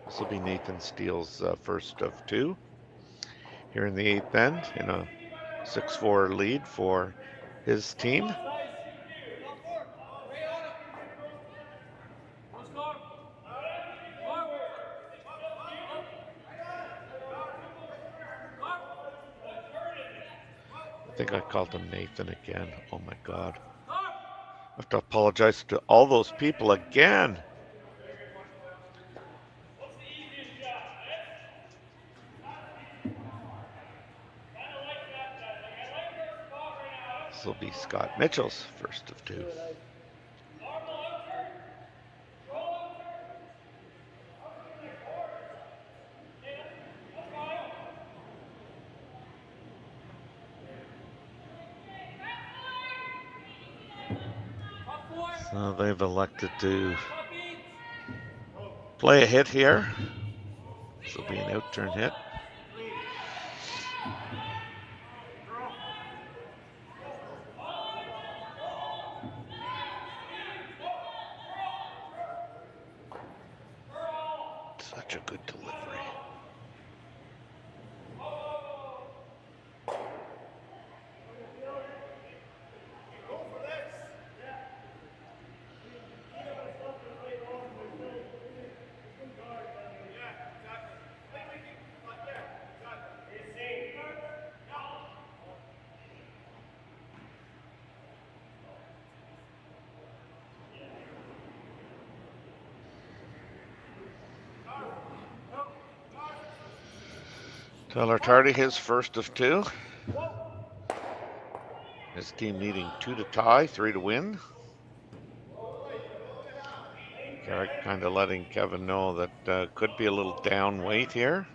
This will be Nathan Steele's first of 2 here in the 8th end in a 6-4 lead for his team. I think I called him Nathan again. Oh my God. I have to apologize to all those people again. This will be Scott Mitchell's first of 2. So they've elected to play a hit here. This will be an out-turn hit. Such a good delivery. Tyler Tardy, his first of 2. His team needing 2 to tie, 3 to win. Garrick kind of letting Kevin know that could be a little down weight here.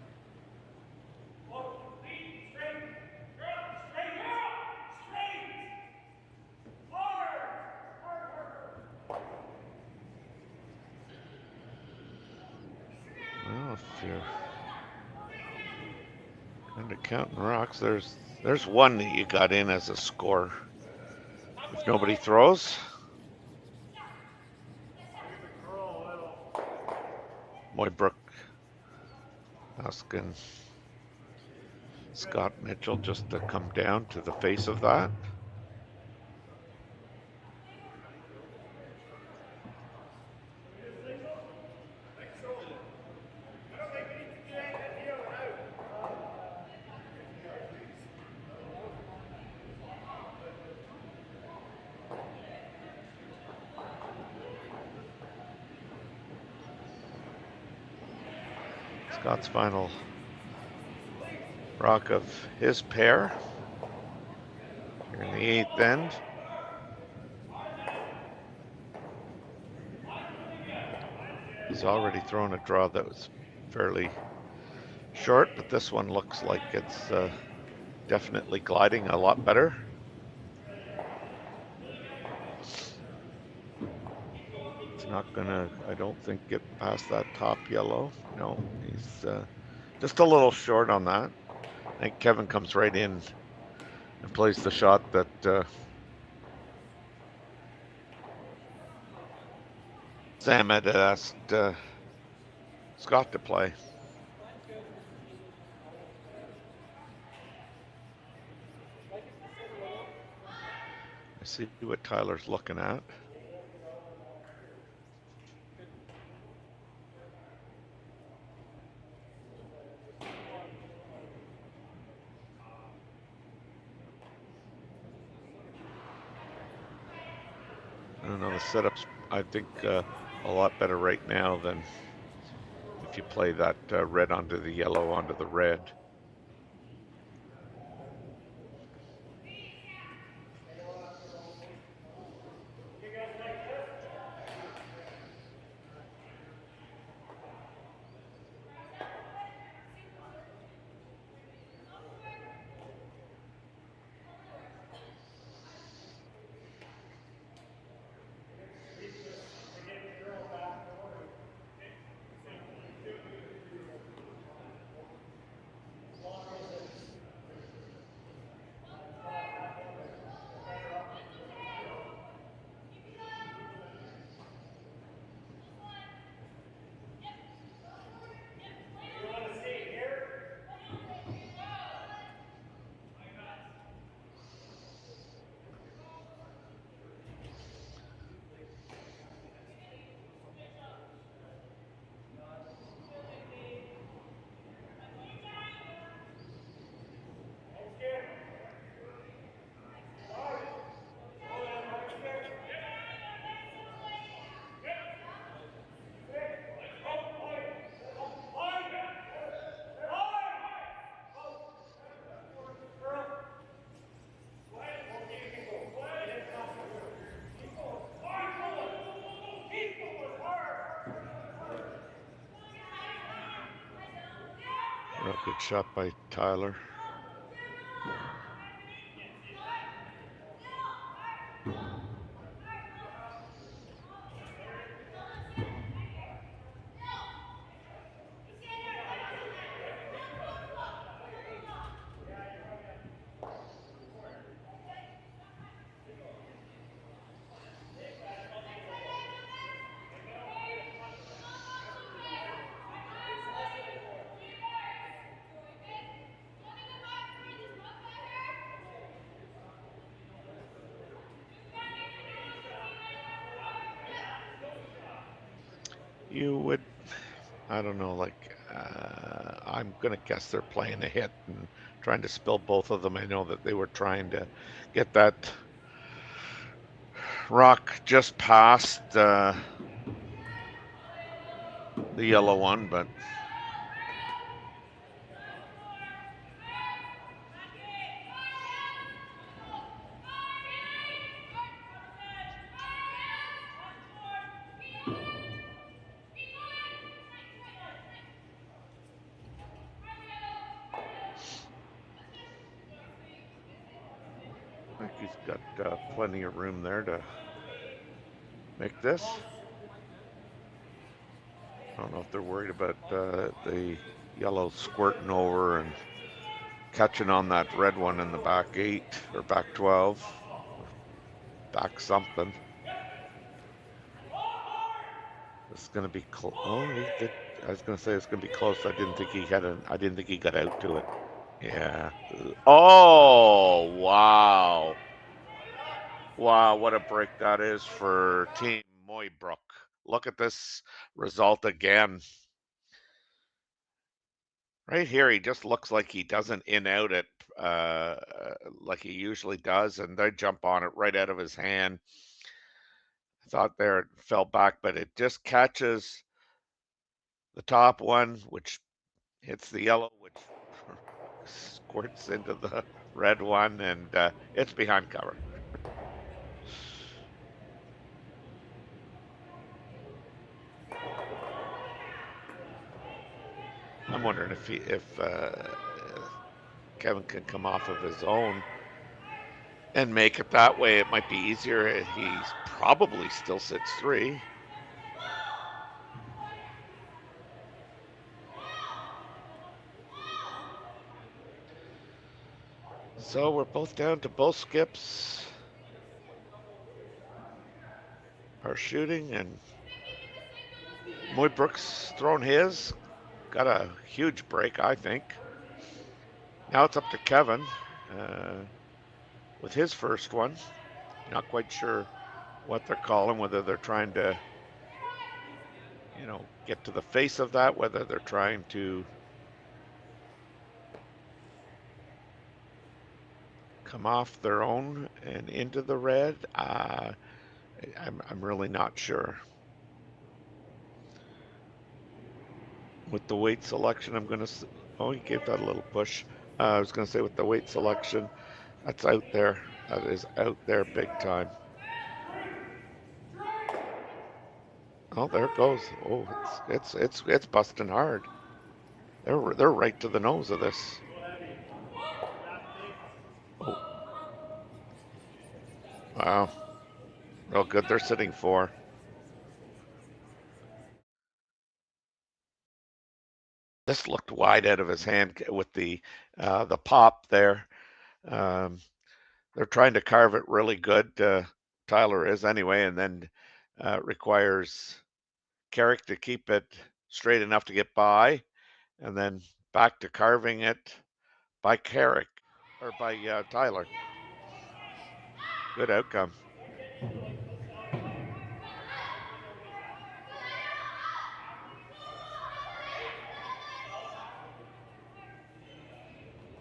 Well, if you're kind of counting rocks, there's one that you got in as a score. If nobody throws. Mooibroek asking Scott Mitchell just to come down to the face of that. Scott's final rock of his pair here in the 8th end. He's already thrown a draw that was fairly short, but this one looks like it's definitely gliding a lot better. It's not gonna, I don't think, get past that top yellow. No, he's just a little short on that. I think Kevin comes right in and plays the shot that Sam had asked Scott to play. I see what Tyler's looking at. I don't know, the setup's, I think, a lot better right now than if you play that red onto the yellow onto the red. Real good shot by Tyler. You would, I don't know, like, I'm going to guess they're playing a hit and trying to spill both of them. I know that they were trying to get that rock just past the yellow one, but I think he's got plenty of room there to make this. I don't know if they're worried about the yellow squirting over and catching on that red one in the back 8 or back 12, back something. This is going to be close. Oh, he did. I was going to say it's going to be close. I didn't think he got out to it. Yeah. Oh, wow. Wow, what a break that is for Team Mooibroek. Look at this result again. Right here, he just looks like he doesn't in-out it like he usually does, and they jump on it right out of his hand. I thought there it fell back, but it just catches the top one, which hits the yellow, which backwards into the red one, and it's behind cover. I'm wondering if Kevin can come off of his own and make it that way. It might be easier. He's probably still 6'3". So we're both down to both skips are shooting, and Mooibroek's thrown his. Got a huge break, I think. Now it's up to Kevin with his first one. Not quite sure what they're calling, whether they're trying to, get to the face of that, whether they're trying to come off their own and into the red. I'm really not sure. With the weight selection, I'm going to... Oh, he gave that a little push. I was going to say with the weight selection, that's out there. That is out there big time. Oh, there it goes. Oh, it's busting hard. They're right to the nose of this. Oh. Wow. Real good. They're sitting 4. This looked wide out of his hand with the pop there. They're trying to carve it really good. Tyler is anyway, and then requires Carrick to keep it straight enough to get by, and then back to carving it by Carrick or by Tyler. Good outcome.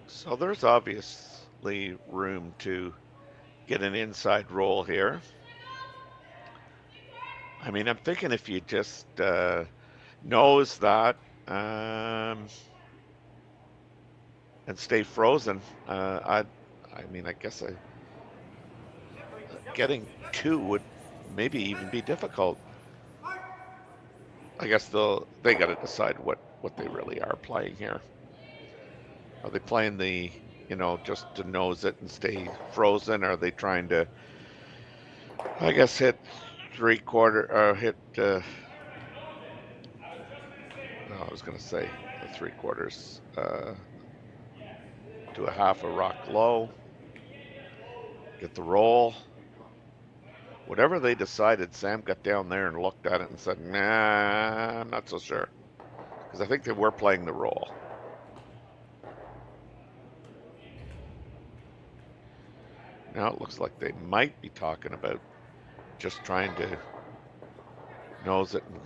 So there's obviously room to get an inside roll here. I mean, I'm thinking if you just nose that and stay frozen, I guess getting 2 would maybe even be difficult. I guess they got to decide what they really are playing here. Are they playing the, just to nose it and stay frozen? Are they trying to, I guess, hit 3/4, I was going to say the 3/4 to a half a rock low. Get the roll. Whatever they decided, Sam got down there and looked at it and said, nah, I'm not so sure. Because I think they were playing the roll. Now it looks like they might be talking about just trying to nose it and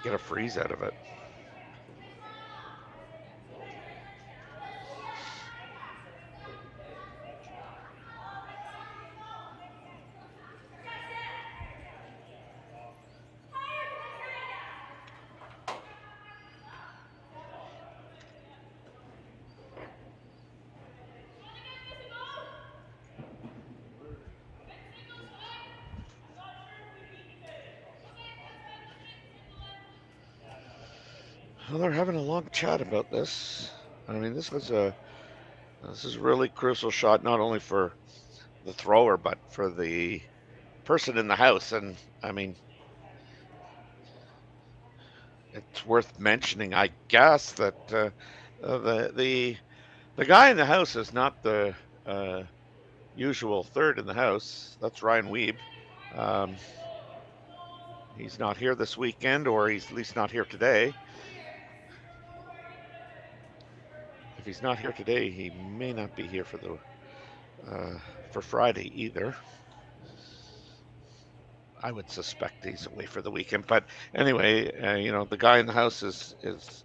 get a freeze out of it. Well, they're having a long chat about this. I mean, this is a really crucial shot, not only for the thrower, but for the person in the house. And I mean, it's worth mentioning, I guess, that the guy in the house is not the usual third in the house. That's Ryan Weeb. He's not here this weekend, or he's at least not here today. If he's not here today, he may not be here for Friday either. I would suspect he's away for the weekend. But anyway, the guy in the house is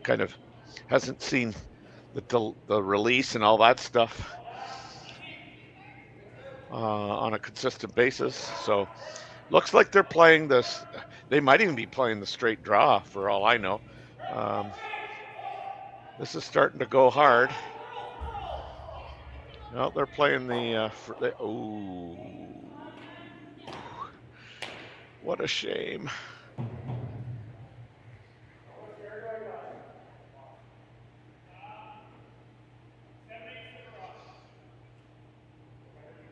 kind of hasn't seen the release and all that stuff on a consistent basis. So looks like they're playing this. They might even be playing the straight draw for all I know. This is starting to go hard. No, they're playing ooh. What a shame.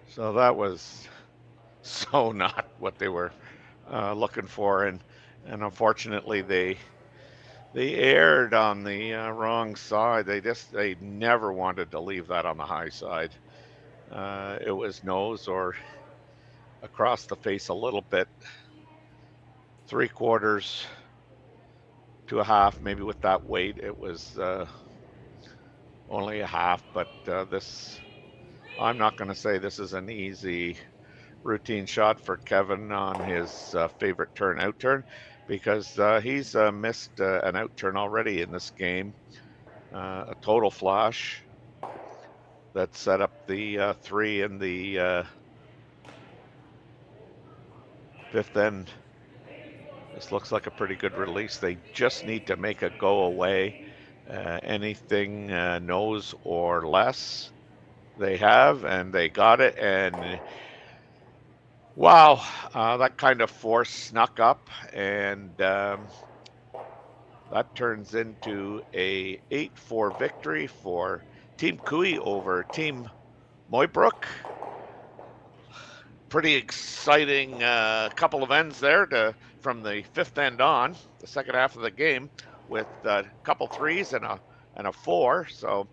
So that was so not what they were looking for, and unfortunately they aired on the wrong side. They never wanted to leave that on the high side. It was nose or across the face a little bit, 3/4 to a half, maybe with that weight. It was only a half, but I'm not going to say this is an easy routine shot for Kevin on his favorite turn, out turn, because he's missed an out turn already in this game, a total flash that set up the 3 in the fifth end. This looks like a pretty good release. They just need to make it go away. Anything nose or less, they have, and they got it. And wow, that kind of force snuck up, and that turns into a 8-4 victory for Team Cooey over Team Mooibroek. Pretty exciting couple of ends there from the fifth end on, the second half of the game, with a couple threes and a 4. So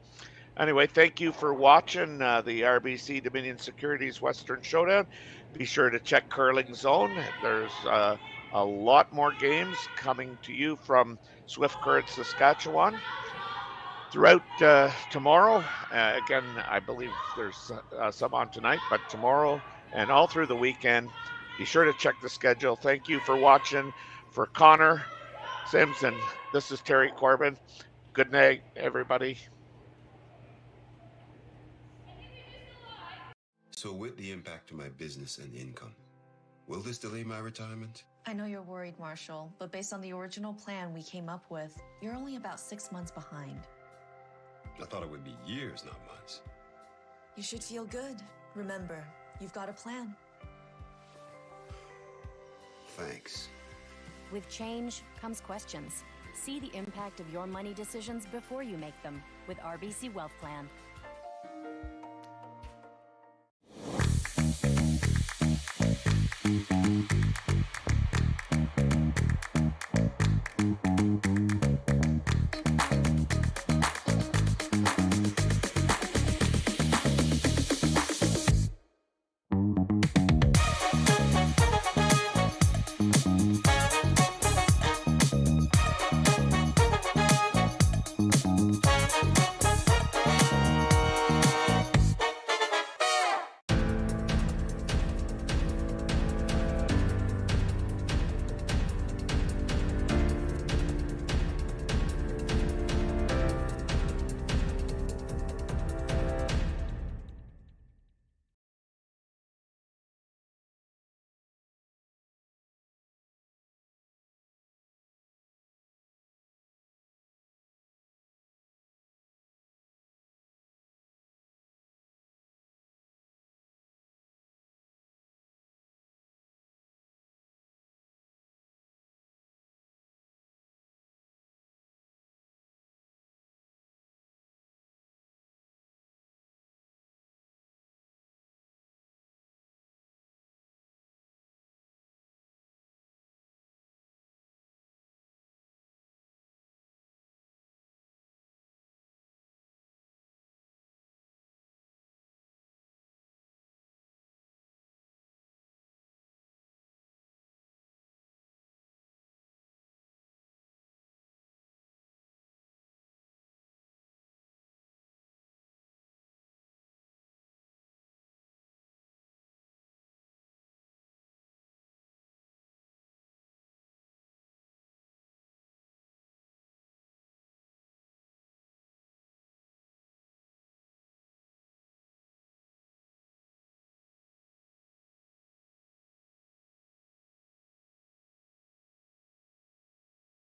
anyway, thank you for watching the RBC Dominion Securities Western Showdown. Be sure to check Curling Zone. There's a lot more games coming to you from Swift Current, Saskatchewan throughout tomorrow. Again, I believe there's some on tonight, but tomorrow and all through the weekend. Be sure to check the schedule. Thank you for watching. For Connor Simpson, this is Terry Corbin. Good night, everybody. So with the impact to my business and income, will this delay my retirement? I know you're worried, Marshall, but based on the original plan we came up with, you're only about 6 months behind. I thought it would be years, not months. You should feel good. Remember, you've got a plan. Thanks. With change comes questions. See the impact of your money decisions before you make them with RBC Wealth Plan.